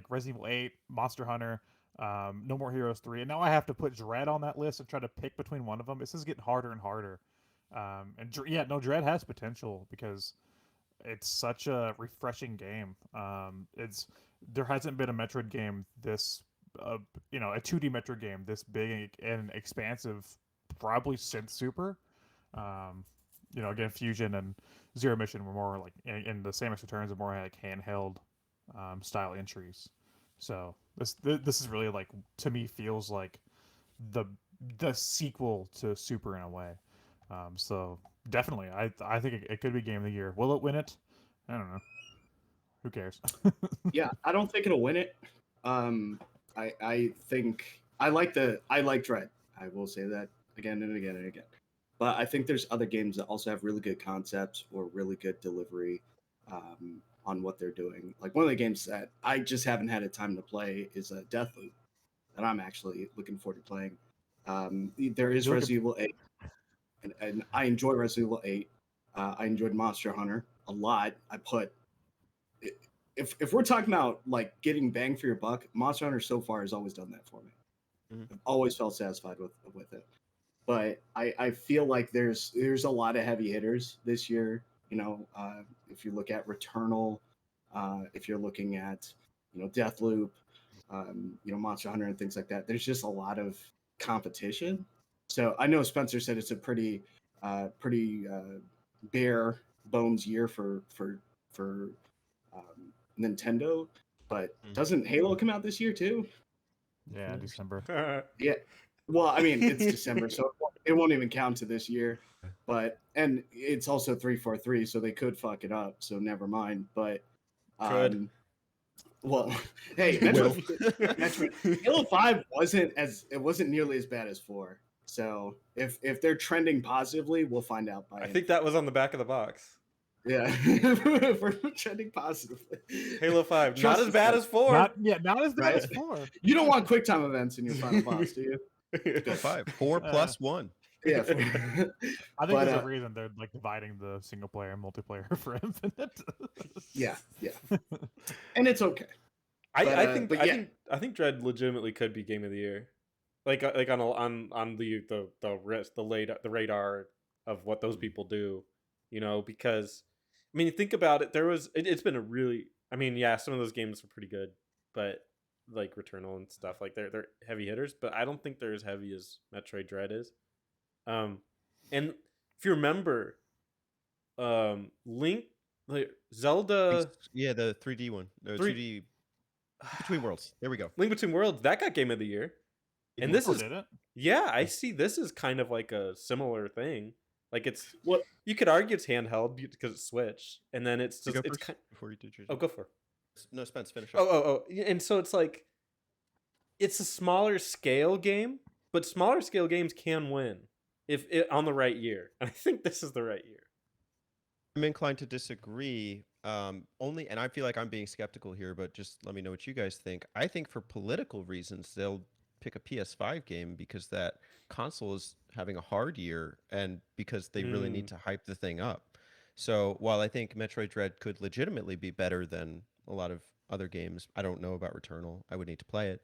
Resident Evil 8, Monster Hunter, No More Heroes 3, and now I have to put Dread on that list and try to pick between one of them. This is getting harder and harder. Dread has potential because it's such a refreshing game. There hasn't been a Metroid game this, a 2D Metroid game this big and expansive, probably since Super. Again, Fusion and Zero Mission were more like, in the Samus Returns are more like handheld style entries. So this is really like, to me, feels like the sequel to Super in a way. So definitely, I think it could be Game of the Year. Will it win it? I don't know. Who cares? Yeah, I don't think it'll win it. I think I like Dread. I will say that again and again and again. But I think there's other games that also have really good concepts or really good delivery on what they're doing. Like one of the games that I just haven't had a time to play is Deathloop, that I'm actually looking forward to playing. There is You're Resident Evil 8, and I enjoy Resident Evil 8. I enjoyed Monster Hunter a lot. If we're talking about like getting bang for your buck, Monster Hunter so far has always done that for me. I've always felt satisfied with it. But I feel like there's a lot of heavy hitters this year. If you look at Returnal, if you're looking at Deathloop, Monster Hunter and things like that, there's just a lot of competition. So I know Spencer said it's a pretty bare bones year for Nintendo, but doesn't Halo come out this year too? Yeah, December. Yeah. Well, I mean, it's December, so it won't even count to this year. And it's also 343, so they could fuck it up. So never mind. But Could. well, hey, Metroid Halo 5 wasn't nearly as bad as 4. So if they're trending positively, we'll find out by. I think that was on the back of the box. Yeah, if we're trending positively. Halo 5, Trust not as us, bad man. as 4. Not as bad Right? as 4. You don't want quick time events in your final boss, do you? Go 5. 4 plus 1. Yeah. I think But, there's a reason they're like dividing the single player and multiplayer for Infinite. yeah, and it's okay. I think Dread legitimately could be Game of the Year, like on the radar of what those people do, because I mean, think about it. It's been a really, I mean, yeah, some of those games are pretty good, but like Returnal and stuff, like they're heavy hitters, but I don't think they're as heavy as Metroid Dread is. And if you remember, Link, like Zelda, Yeah, the 3D one. No, 3D Between Worlds. There we go. Link Between Worlds, that got Game of the Year. And this is, did it? yeah, I see this is kind of like a similar thing. Like What you could argue it's handheld because it's Switch, and then it's just it's kind. Before you do yours. Oh, go for it. No, Spence, finish up. Oh, and so it's like, it's a smaller scale game, but smaller scale games can win if it on the right year. And I think this is the right year. I'm inclined to disagree. Only, and I feel like I'm being skeptical here, but just let me know what you guys think. I think for political reasons, they'll pick a PS5 game because that console is having a hard year, and because they really need to hype the thing up. So while I think Metroid Dread could legitimately be better than a lot of other games, I don't know about Returnal. I would need to play it.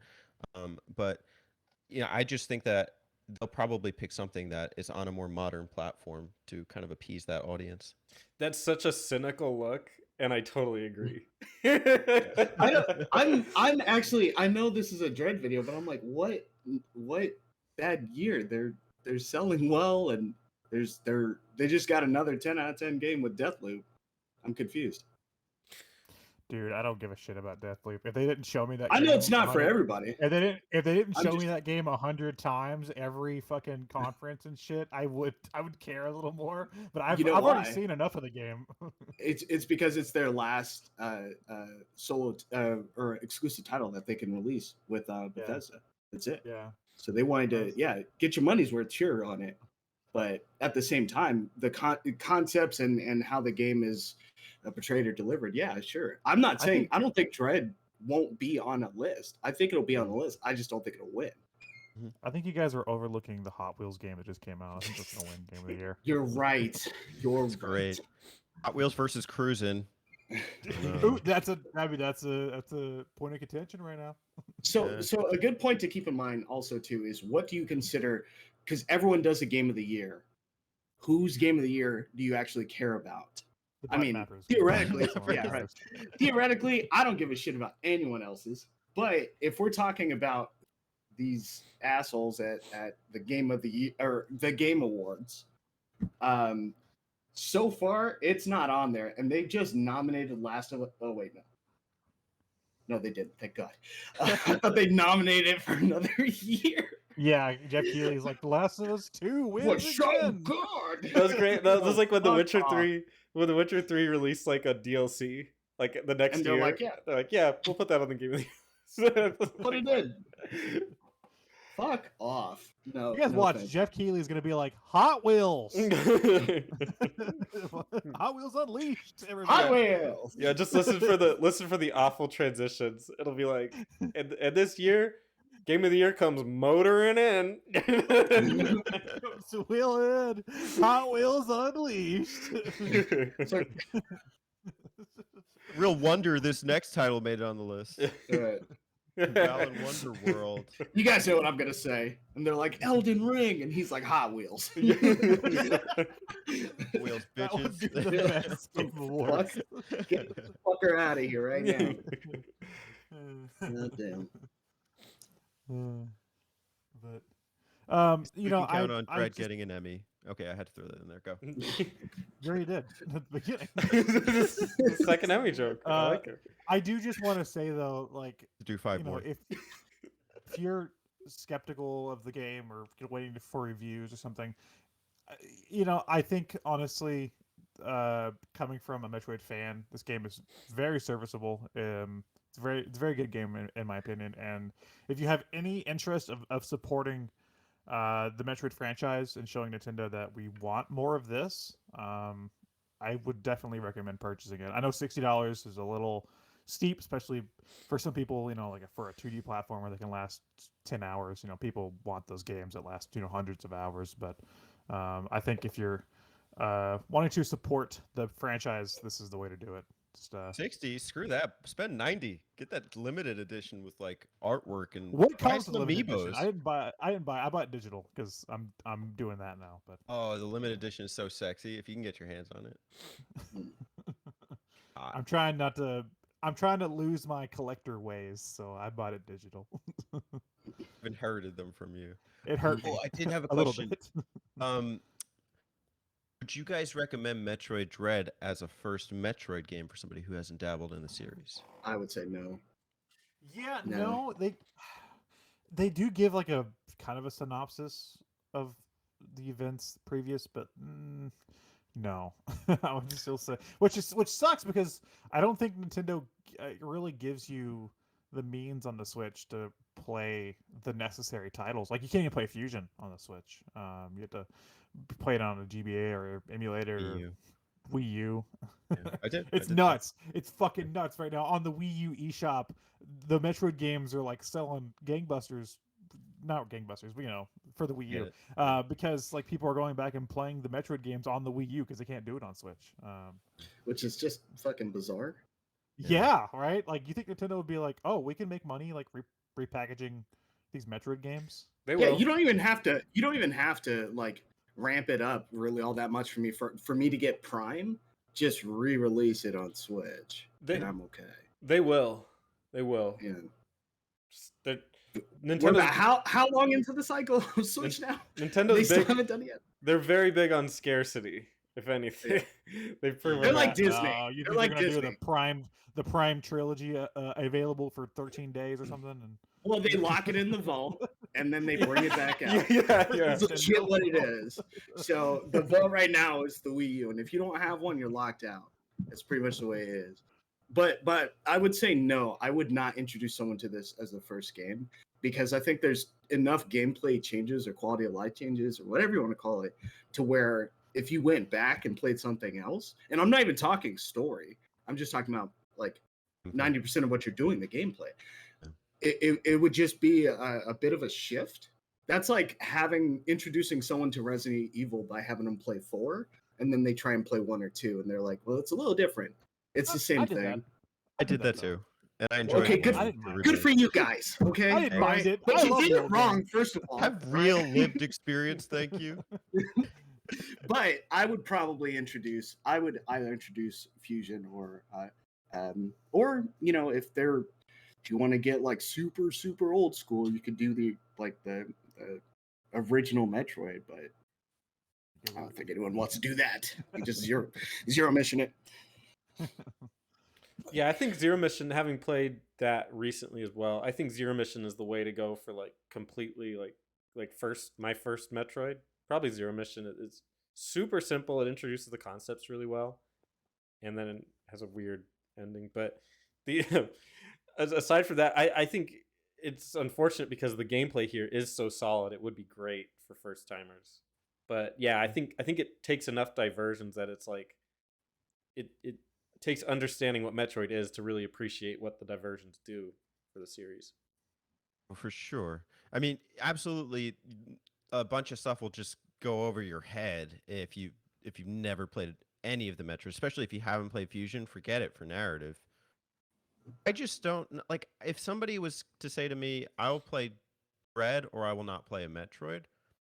But I just think that they'll probably pick something that is on a more modern platform to kind of appease that audience. That's such a cynical look, and I totally agree. I'm actually, I know this is a Dread video, but I'm like, what bad year? They're selling well, and they just got another 10 out of 10 game with Deathloop. I'm confused. Dude, I don't give a shit about Deathloop. If they didn't show me that, I know it's not for everybody. If they didn't I'm show just- me that game 100 times every fucking conference and shit, I would care a little more. But I've already seen enough of the game. It's because it's their last solo or exclusive title that they can release with Bethesda. That's it. Yeah. So they wanted to, get your money's worth. Sure on it. But at the same time, the concepts and how the game is portrayed or delivered, yeah, sure. I'm not saying I don't think Dread won't be on a list. I think it'll be on the list. I just don't think it'll win. I think you guys are overlooking the Hot Wheels game that just came out. I think that's gonna win Game of the Year. You're right. You're That's great. Hot Wheels versus Cruisin'. Ooh, that's a point of contention right now. So a good point to keep in mind also too is what do you consider, because everyone does a game of the year. Whose game of the year do you actually care about? The I mean, button mappers. theoretically, That's one of yeah, the right. worst. Theoretically, I don't give a shit about anyone else's. But if we're talking about these assholes at the game of the year or the game awards, so far it's not on there, and they just nominated Last of Us. Oh wait, no, they didn't. Thank God. I thought they nominated it for another year. Yeah, Jeff Keighley's like The Last of Us 2 wins Was so again. good. That was great. That was like when The Fuck Witcher off. 3 released like a DLC like the next And they're year. like, yeah. They're like, yeah, we'll put that on the game of the year. But it did. Fuck off. No. You guys no watch. thanks. Jeff Keighley's gonna be like Hot Wheels. Hot Wheels Unleashed. Everybody. Hot Wheels. Yeah, just listen for the awful transitions. It'll be like, and this year, game of the year comes motoring in. So Wheelhead, Hot Wheels Unleashed. So, Real wonder this next title made it on the list. Balan Wonder World. you guys know what I'm gonna say. And they're like Elden Ring, and he's like Hot Wheels. Wheels, That would be bitches. the best game award. Get the fucker out of here right now. God damn. But We you know, can count on I Dread just, getting an Emmy. Okay, I had to throw that in there. Go. you already did at the beginning. Second Emmy joke. I like it. I do just want to say though, like, Do 5 you know, more. if you're skeptical of the game or waiting for reviews or something, you know, I think honestly, coming from a Metroid fan, this game is very serviceable. It's a very good game in my opinion. And if you have any interest of supporting the Metroid franchise and showing Nintendo that we want more of this, I would definitely recommend purchasing it. I know $60 is a little steep, especially for some people. You know, like for a 2D platformer that can last 10 hours. You know, people want those games that last hundreds of hours. But I think if you're wanting to support the franchise, this is the way to do it. Just 60, screw that. Spend 90. Get that limited edition with like artwork and what buy comes some with limited edition? amiibos. I bought digital because I'm doing that now. But Oh, the limited edition is so sexy. If you can get your hands on it. I'm trying not to. I'm trying to lose my collector ways, so I bought it digital. I've inherited them from you. It hurt me Oh, I did have a a little question. bit. Would you guys recommend Metroid Dread as a first Metroid game for somebody who hasn't dabbled in the series? I would say no. Yeah, No. no, they do give like a kind of a synopsis of the events previous, but no, I would still say which sucks because I don't think Nintendo really gives you the means on the Switch to play the necessary titles. Like you can't even play Fusion on the Switch. You have to play it on a GBA or emulator or Wii U. Yeah, I did. It's nuts. It's fucking nuts right now. On the Wii U eShop, the Metroid games are like selling gangbusters. Not gangbusters, but for the Wii U. Because like people are going back and playing the Metroid games on the Wii U because they can't do it on Switch. Which is just fucking bizarre. Yeah, right? Like you think Nintendo would be like, "Oh, we can make money like repackaging these Metroid games?" They will. You don't even have to like ramp it up really all that much for me to get Prime. Just re-release it on Switch, and I'm okay. They will. They will. Yeah. Nintendo. How long into the cycle of Switch now? Nintendo's They still big. haven't done it yet. They're very big on scarcity. If anything, they've proven They're like that. Disney. You They're think like they're gonna Disney. do the Prime trilogy available for 13 days or something? And Well, they lock it in the vault and then they bring it back out. Yeah. That's legit what it is. So the vault right now is the Wii U, and if you don't have one, you're locked out. That's pretty much the way it is. But I would say no. I would not introduce someone to this as the first game because I think there's enough gameplay changes or quality of life changes or whatever you want to call it to where if you went back and played something else, and I'm not even talking story, I'm just talking about like 90% of what you're doing, the gameplay, it would just be a bit of a shift. That's like introducing someone to Resident Evil by having them play 4, and then they try and play 1 or 2, and they're like, well, it's a little different. It's the same I did that. thing. I did that though. too, and I enjoyed Okay, it. good. I didn't mind. Good for you guys. Okay, I didn't All mind it. But I you love did the it old wrong, game. first of all. Have real lived experience, thank you. But I would probably introduce. I would either introduce Fusion or you know, if you want to get like super old school, you could do the original Metroid. But I don't think anyone wants to do that. You just zero mission it. Yeah, I think Zero Mission, having played that recently as well, I think Zero Mission is the way to go for like completely like my first Metroid. Probably Zero Mission. It's super simple. It introduces the concepts really well, and then it has a weird ending. But the aside from that, I think it's unfortunate because the gameplay here is so solid. It would be great for first timers. But yeah, I think it takes enough diversions that it's like it takes understanding what Metroid is to really appreciate what the diversions do for the series. For sure. I mean, absolutely, a bunch of stuff will just go over your head if you've never played any of the Metroid, especially if you haven't played Fusion. Forget it for narrative. I just don't like if somebody was to say to me, "I'll play Dread or I will not play a Metroid."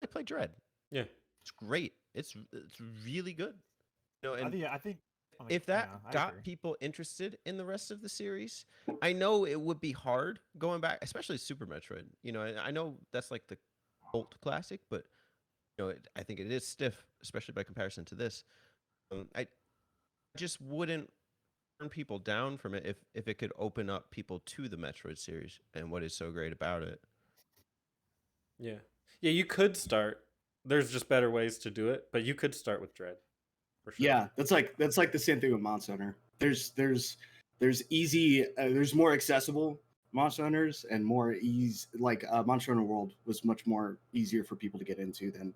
I play Dread. Yeah, It's great. It's really good. You know, and I think like, if that yeah, I got agree. people interested in the rest of the series, I know it would be hard going back, especially Super Metroid. You know, I know that's like the cult classic, but you know, I think it is stiff, especially by comparison to this. I just wouldn't turn people down from it if it could open up people to the Metroid series and what is so great about it. yeah, yeah. You could start. There's just better ways to do it, but you could start with Dread, for sure. Yeah, that's like the same thing with Monster Hunter. There's easy, there's more accessible Monster Hunters and more ease. Like Monster Hunter World was much more easier for people to get into than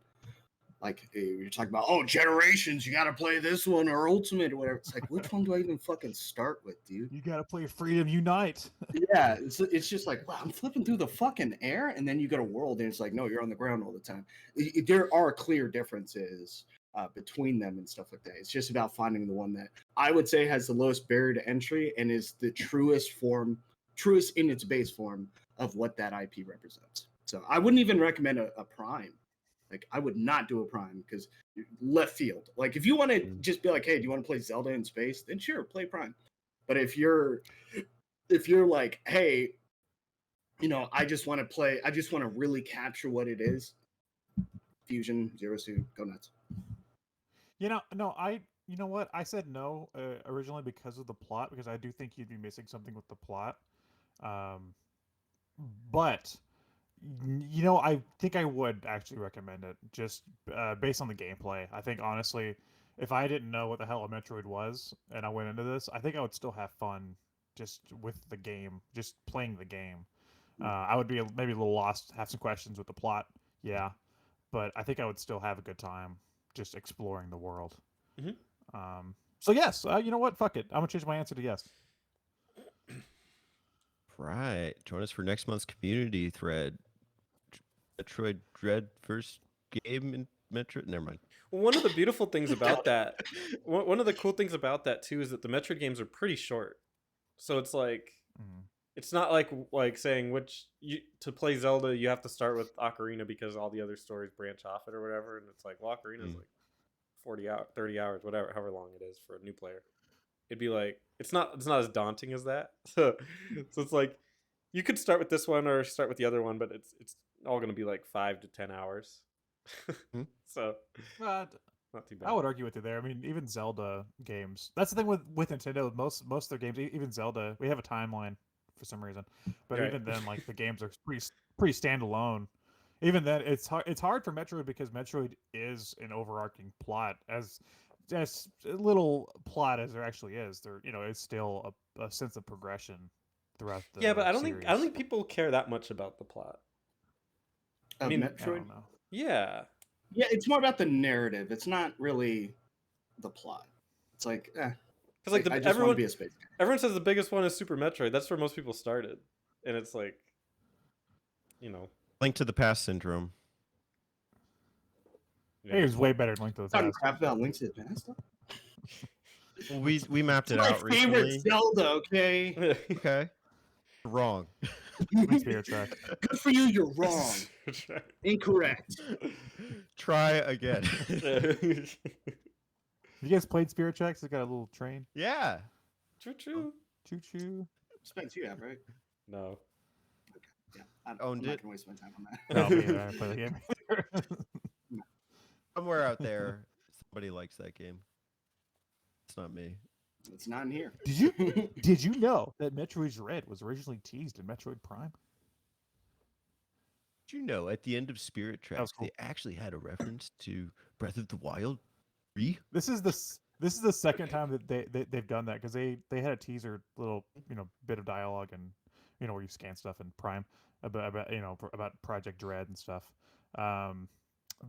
like you're talking about. Oh, Generations, you got to play this one or Ultimate or whatever. It's like, which one do I even fucking start with, dude? You gotta play Freedom Unite. Yeah, it's just like, wow, I'm flipping through the fucking air, and then you go to World, and it's like, no, you're on the ground all the time. There are clear differences between them and stuff like that. It's just about finding the one that I would say has the lowest barrier to entry and is the truest in its base form of what that IP represents. So I wouldn't even recommend a Prime. Like I would not do a Prime because left field. Like if you want to just be like, hey, do you want to play Zelda in space? Then sure, play Prime. But if you're like, hey, you know, I just want to really capture what it is. Fusion, Zero Suit, go nuts. You know what? I said no originally because of the plot, because I do think you'd be missing something with the plot. But I think I would actually recommend it just based on the gameplay. I think honestly, if I didn't know what the hell a Metroid was and I went into this, I think I would still have fun just with the game, just playing the game. I would be maybe a little lost, have some questions with the plot, yeah, but I think I would still have a good time just exploring the world. Mm-hmm. So yes, you know what? Fuck it. I'm gonna change my answer to yes. Right. Join us for next month's community thread. Metroid Dread first game in Metroid. Never mind. Well, one of the beautiful things about that, one of the cool things about that too, is that the Metroid games are pretty short. So it's like, it's not like saying to play Zelda you have to start with Ocarina because all the other stories branch off it or whatever, and it's like, well, Ocarina is like 40 hours, 30 hours, whatever, however long it is for a new player. It'd be like it's not as daunting as that. So it's like you could start with this one or start with the other one, but it's all going to be like 5 to 10 hours. So not too bad. I would argue with you there. I mean, even Zelda games. That's the thing with Nintendo. Most of their games, even Zelda, we have a timeline for some reason. But Right. even then, like the games are pretty standalone. Even then, it's hard for Metroid because Metroid is an overarching plot. As little plot as there actually is, it's still a sense of progression throughout the Yeah, but I don't series. think people care that much about the plot. Of mean, I Metroid. don't know. Yeah. Yeah, it's more about the narrative. It's not really the plot. It's like, Because like, I just want to be a space guy. everyone says the biggest one is Super Metroid. That's where most people started, and it's like, you know, Link to the Past syndrome. It was way better than Link to the Talking Past. crap about Link to the Past. Well, we mapped it It's my out favorite recently. Zelda. Okay, Okay. Wrong. Spirit Track. good for you. You're wrong. Incorrect. Try again. You guys played Spirit Tracks? It's got a little train. Yeah. True. Choo choo. Spence, you have, right? No. Yeah. I'm Owned not it. gonna waste my time on that. No, me neither. I didn't play the game. Somewhere out there, somebody likes that game. It's not me. It's not in here. Did you know that Metroid Dread was originally teased in Metroid Prime? Did you know at the end of Spirit was Tracks cool. they actually had a reference to Breath of the Wild 3? This is the second time that they've done that, because they had a teaser little bit of dialogue, and where you scan stuff in Prime about about Project Dread and stuff.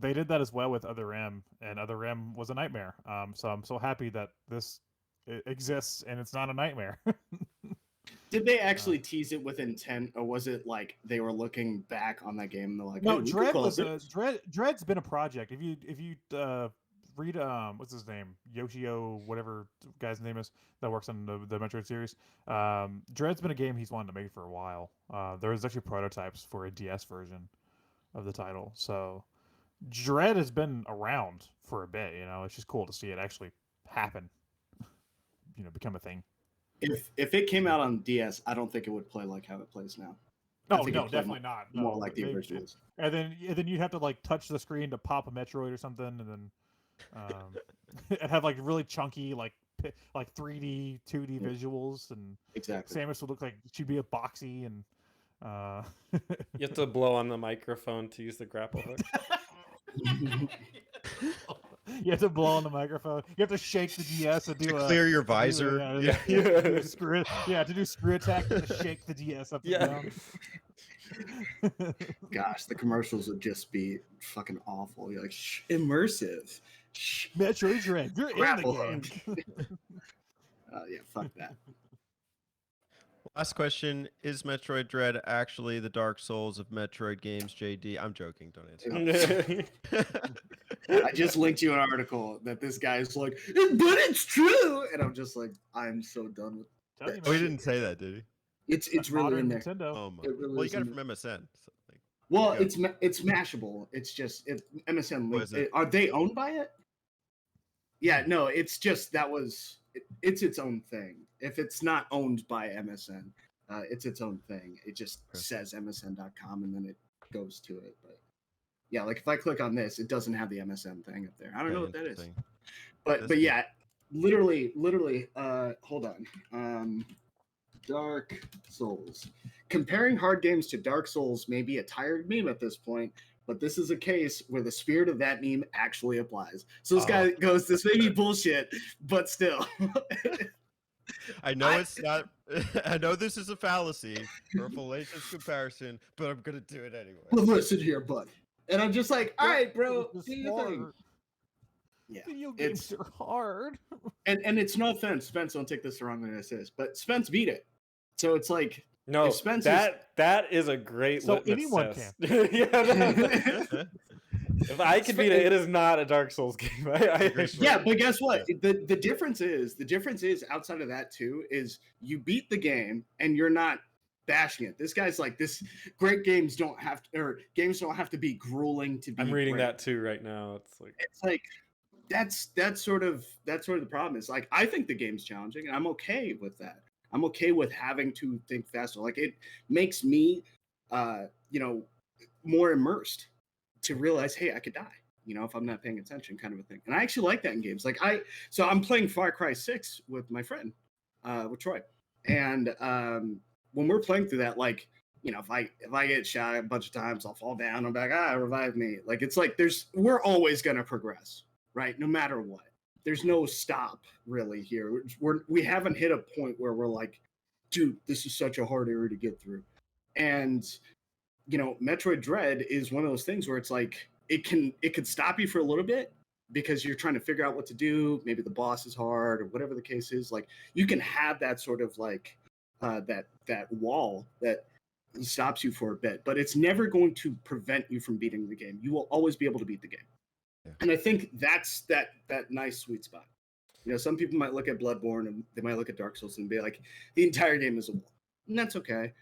They did that as well with Other M, and Other M was a nightmare. So I'm so happy that this exists and it's not a nightmare. Did they actually tease it with intent, or was it like they were looking back on that game and they're like, No, hey, we could Dread call was it this? Dread's been a project. If you read what's his name, Yoshio, whatever guy's name is that works on the Metroid series, Dread's been a game he's wanted to make for a while. There was actually prototypes for a DS version of the title, so Dread has been around for a bit. It's just cool to see it actually happen. Become a thing. If it came out on DS, I don't think it would play like how it plays now. No, think no, it'd play definitely not. More No, like the they- originals. And then you'd have to like touch the screen to pop a Metroid or something, and then it had like really chunky like 3D, 2D Yeah. visuals, and Exactly. Samus would look like she'd be a boxy, and You have to blow on the microphone to use the grapple hook. you have to blow on the microphone. You have to shake the DS and do To a clear your visor. yeah, Yeah. to do a screw, to do screw attack, you have to shake the DS up and Yeah. down. Gosh, the commercials would just be fucking awful. You're like, shh, immersive. Shh. Metroid Dread, you're in the Grapple game. Yeah, fuck that. Last question: is Metroid Dread actually the Dark Souls of Metroid games? JD, I'm joking. Don't answer. I just linked you an article that this guy's like, but it's true, and I'm just like, I'm so done with. Tell you, Oh, he man. didn't say that, did he? It's really Modern in there. Nintendo. Oh my. It really Well, you is got it in from MSN. So, like, Well, there you go. it's Mashable. It's just MSN. Oh, is it? Are they owned by it? Yeah, no. It's just it's its own thing. If it's not owned by MSN, it's its own thing. It just Okay. says MSN.com and then it goes to it. But yeah, like if I click on this, it doesn't have the MSN thing up there. I don't know what that is. Interesting. But That's but good. yeah, literally. Hold on. Dark Souls. Comparing hard games to Dark Souls may be a tired meme at this point, but this is a case where the spirit of that meme actually applies. So this guy goes, "This may be bullshit, but still." I know it's not. I know this is a fallacy or a fallacious comparison, but I'm gonna do it anyway. Well, listen here, bud. And I'm just like, all right, bro, This do is your thing. hard. Yeah, Video games are hard. and it's no offense, Spence. Don't take this the wrong way this is, but Spence beat it. So it's like, No, If Spence that is a great So litmus anyone test. Yeah, that- if I could beat it, it is not a Dark Souls game. yeah, but guess what? The difference is outside of that too is you beat the game and you're not bashing it. This guy's like, this great games don't have to be grueling to be. I'm reading great. that too right now. It's like that's sort of the problem. Is like I think the game's challenging and I'm okay with that. I'm okay with having to think faster. Like it makes me more immersed to realize, hey, I could die, if I'm not paying attention, kind of a thing. And I actually like that in games. Like I'm playing Far Cry 6 with my friend, with Troy. And when we're playing through that, like, if I get shot a bunch of times, I'll fall down. I'm like, revive me. Like, it's like we're always going to progress, right? No matter what. There's no stop really here. We haven't hit a point where we're like dude, this is such a hard area to get through. And Metroid Dread is one of those things where it's like it could stop you for a little bit because you're trying to figure out what to do. Maybe the boss is hard or whatever the case is. Like you can have that sort of like that wall that stops you for a bit, but it's never going to prevent you from beating the game. You will always be able to beat the game. Yeah. And I think that's that nice sweet spot. Some people might look at Bloodborne and they might look at Dark Souls and be like, the entire game is a wall. And that's okay.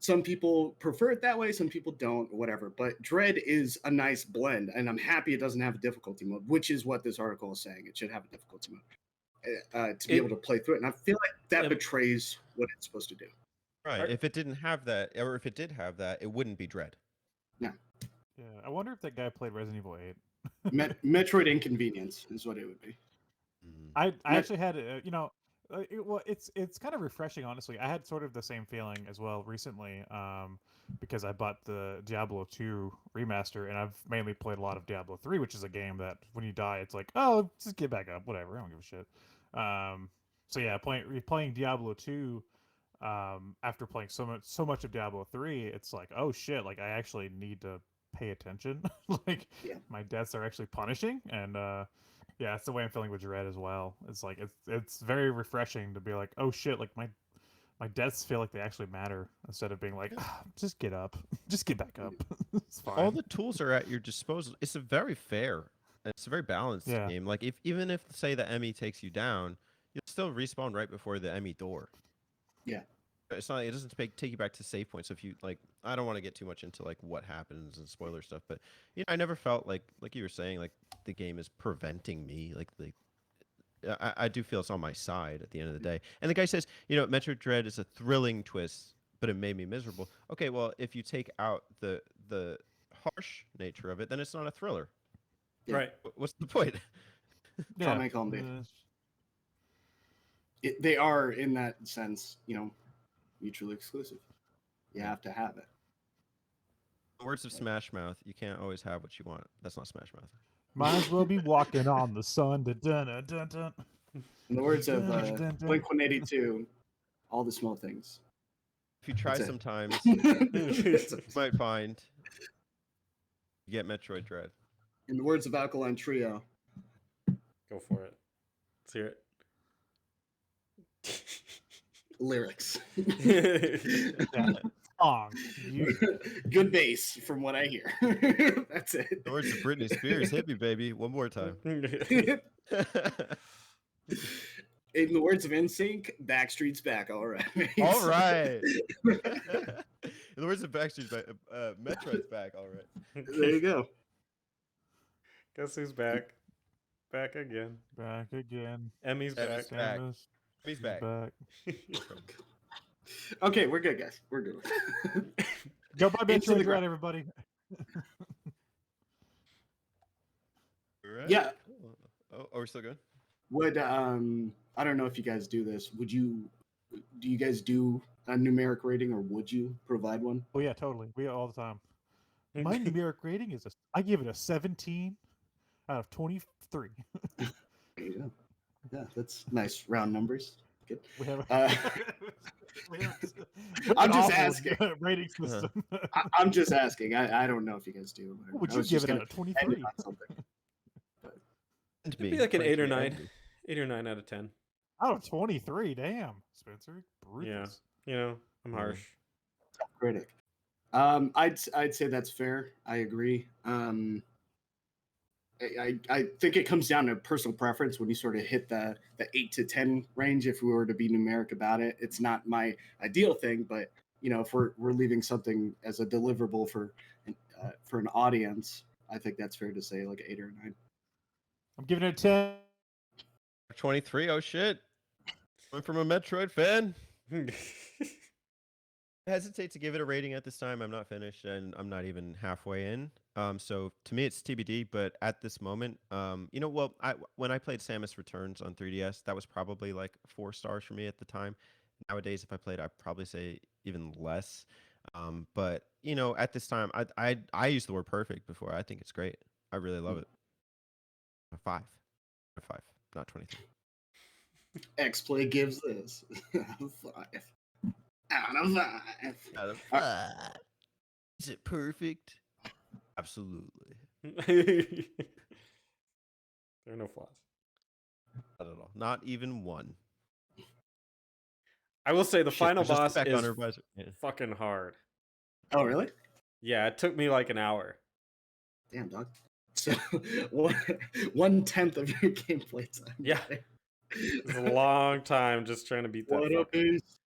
Some people prefer it that way, some people don't, or whatever. But Dread is a nice blend, and I'm happy it doesn't have a difficulty mode, which is what this article is saying. It should have a difficulty mode to be able to play through it. And I feel like that betrays what it's supposed to do. Right. If it didn't have that, or if it did have that, it wouldn't be Dread. Yeah. Yeah. I wonder if that guy played Resident Evil 8. Metroid Inconvenience is what it would be. I actually had it's kind of refreshing, honestly. I had sort of the same feeling as well recently, because I bought the Diablo 2 remaster, and I've mainly played a lot of Diablo 3, which is a game that when you die, it's like, oh, just get back up, whatever, I don't give a shit. So yeah, playing Diablo 2, after playing so much of Diablo 3, it's like, oh shit, like I actually need to pay attention. Like my deaths are actually punishing, and yeah, that's the way I'm feeling with Dread as well. It's like it's very refreshing to be like, oh shit, like my deaths feel like they actually matter instead of being like, just get up, just get back up. It's fine. All the tools are at your disposal. It's a very fair, it's a very balanced game. Like even if say the Emmy takes you down, you'll still respawn right before the Emmy door. Yeah. It's not. It doesn't take you back to save points. If you like, I don't want to get too much into like what happens and spoiler stuff, but I never felt like you were saying, like the game is preventing me. Like I do feel it's on my side at the end of the day. And the guy says, Metroid Dread is a thrilling twist, but it made me miserable. Okay, well, if you take out the harsh nature of it, then it's not a thriller. Yeah. Right. What's the point? Yeah. They are in that sense, mutually exclusive. You have to have it. In the words of Smash Mouth, you can't always have what you want. That's not Smash Mouth. Might as well be walking on the sun. Dun, dun, dun, dun. In the words of Blink-182, all the small things. If you try sometimes, you might find you get Metroid Dread. In the words of Alkaline Trio, Go for it. Let's hear it. lyrics. Song. Good bass, from what I hear. That's it. The words of Britney Spears, hit me, baby, one more time. In the words of NSYNC, Backstreet's back. All right. All right. In the words of Backstreet's back, Metroid's back. All right. There you go. Guess who's back? Back again. Back again. Emmy's back. Emmy's back. Samus He's is back. Okay, we're good, guys. We're good. Go buy Into Metroid the Dread, ground. everybody. Right. Yeah. Oh, are we still good? Would I don't know if you guys do this. Do you guys do a numeric rating, or would you provide one? Oh yeah, totally. We all the time. My numeric rating is I give it a 17 out of 23. There you go. Yeah, that's nice round numbers. Good. We have. We have I'm an just awful asking. Rating system. I'm just asking. I don't know if you guys do. What would I you was give just it out of gonna 23? end on something. It'd be like an 8 or 9. 8 or 9 out of 10. Out of 23, damn, Spencer. Ruthless. Yeah. I'm harsh. Critic. I'd say that's fair. I agree. I think it comes down to personal preference when you sort of hit the 8 to 10 range. If we were to be numeric about it, it's not my ideal thing, but if we're leaving something as a deliverable for an audience, I think that's fair to say like 8 or 9. I'm giving it a 10. 23. Oh shit! Went from a Metroid fan. I hesitate to give it a rating at this time. I'm not finished, and I'm not even halfway in. So to me, it's TBD. But at this moment, when I played Samus Returns on 3DS, that was probably like 4 stars for me at the time. Nowadays, if I played, I'd probably say even less. But at this time, I use the word perfect before. I think it's great. I really love it. A 5, not 23. X-Play gives this 5 out of 5. Out of 5. Is it perfect? Absolutely. There are no flaws. Not at all. Not even one. I will say the Shit, final there's just a boss speck is on her visor. Yeah. fucking hard. Oh, really? Yeah, it took me like an hour. Damn, dog. So 1/10 of your gameplay time. Yeah. guy. It's a long time just trying to beat that What a fucker. beast.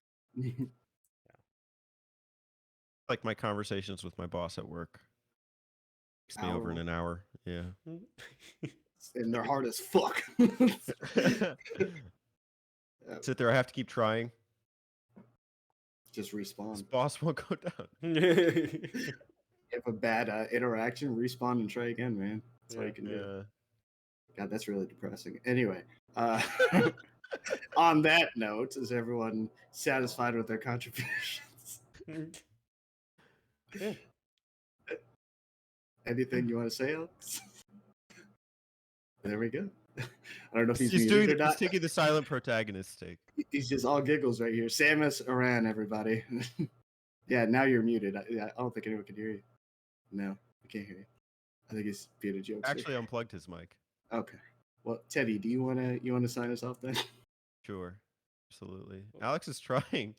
Like my conversations with my boss at work. Takes me over in Hour. an hour. Yeah. And they're hard as fuck. Sit there. I have to keep trying. Just respawn. This boss won't go down. You have a bad interaction, respawn and try again, man. That's all you can do. Yeah. God, that's really depressing. Anyway, on that note, is everyone satisfied with their contributions? Yeah. Anything you want to say, Alex? There we go. I don't know if he's He's muted doing. or He's not. taking the silent protagonist take. He's just all giggles right here. Samus Aran, everybody. Yeah, now you're muted. I don't think anyone can hear you. No, I can't hear you. I think he's being a joke. Actually, unplugged his mic. Okay. Well, Teddy, do you wanna sign us off then? Sure. Absolutely. Alex is trying.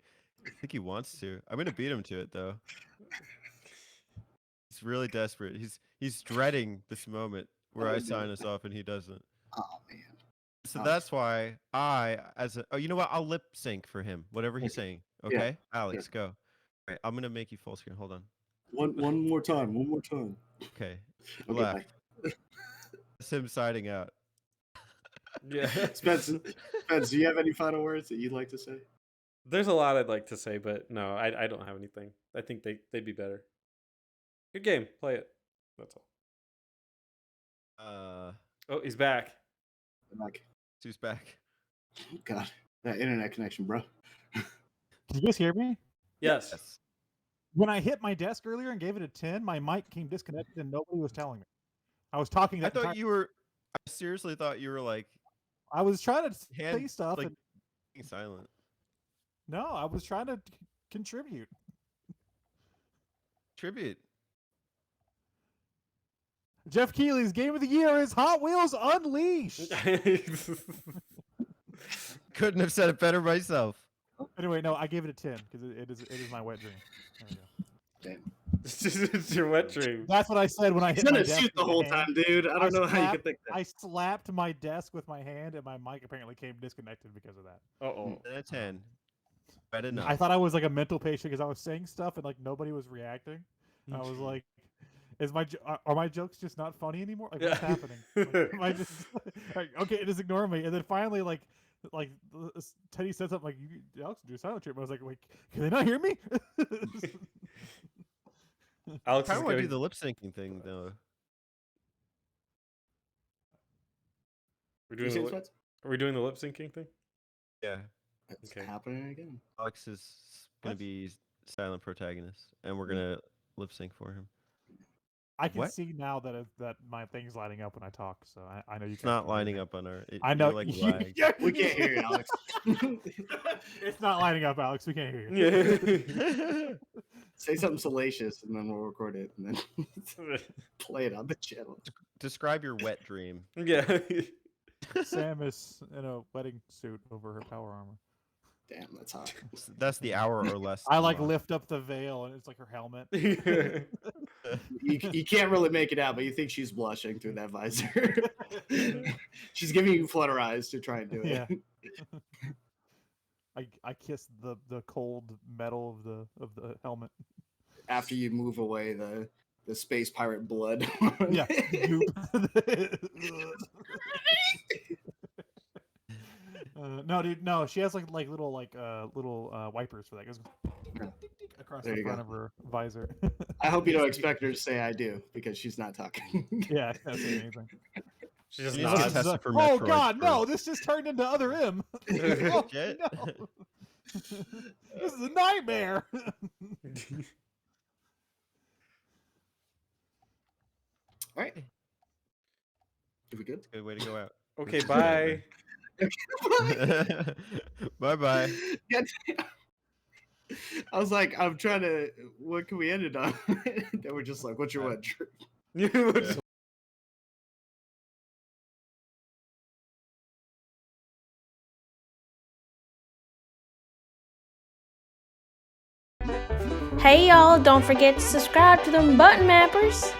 I think he wants to. I'm gonna beat him to it though. He's really desperate. He's dreading this moment where Oh, I no. sign us off and he doesn't. Oh man. So Alex. that's why you know what? I'll lip sync for him. Whatever he's saying. Yeah. Okay? Alex, go. All right, I'm gonna make you full screen. Hold on. One more time. Okay. Okay, Left. That's him signing out. Yeah. Spence, do you have any final words that you'd like to say? There's a lot I'd like to say, but no, I don't have anything. I think they'd be better. Good game. Play it. That's all. Oh, he's back. Like, Who's back? God, that internet connection, bro. Did you guys hear me? Yes. When I hit my desk earlier and gave it a 10, my mic came disconnected and nobody was telling me. I was talking. I thought you were. I seriously thought you were like I was trying to say stuff. like and, being silent. no, I was trying to contribute. Tribute. Jeff Keighley's game of the year is Hot Wheels Unleashed. Couldn't have said it better myself. Anyway, no, I gave it a 10 because it is my wet dream. There we go. Damn. It's your wet dream. That's what I said when I He's hit in my a desk suit the with my whole hand. time, dude. I don't know how you could think that. I slapped my desk with my hand, and my mic apparently came disconnected because of that. Uh-oh. 10 out of 10. Right enough. I thought I was like a mental patient because I was saying stuff and like nobody was reacting. And I was like, are my jokes just not funny anymore? Like what's happening? Like, am I just like, okay, just ignore me. And then finally, like Teddy said something like, "Alex, do a silent treatment." I was like, "Wait, can they not hear me?" Alex I is want to gonna do the lip syncing thing though. We're You doing say the it's lip, what? are we doing the lip syncing thing? Yeah. It's Okay. happening again. Alex is gonna What? be silent protagonist, and we're gonna lip sync for him. I can What? see now that my thing's lighting up when I talk, so I know you. It's not lining up on our. I know. Like lag. We can't hear you, Alex. It's not lighting up, Alex. We can't hear you. Yeah. Say something salacious, and then we'll record it, and then play it on the channel. Describe your wet dream. Yeah. Samus in a wedding suit over her power armor. Damn, that's hot. That's the hour or less. I like unlock. lift up the veil and it's like her helmet. You can't really make it out, but you think she's blushing through that visor. She's giving you flutter eyes to try and do it. Yeah. I kiss the cold metal of the helmet. After you move away the space pirate blood. Yeah. No, dude, no. She has like little wipers for that. It goes across There the you front go. of her visor. I hope you don't expect her to say "I do" because she's not talking. Yeah, I can't say anything. She just She needs to get nods. tested for Oh Metroid God, no! first. This just turned into other M. Oh, Shit. no. This is a nightmare. All right. Are we good? Good way to go out. Okay, bye. Bye bye. Yeah, I was like, I'm trying to. What can we end it on? They were just like, "What's your what?" Hey y'all, don't forget to subscribe to them button mappers.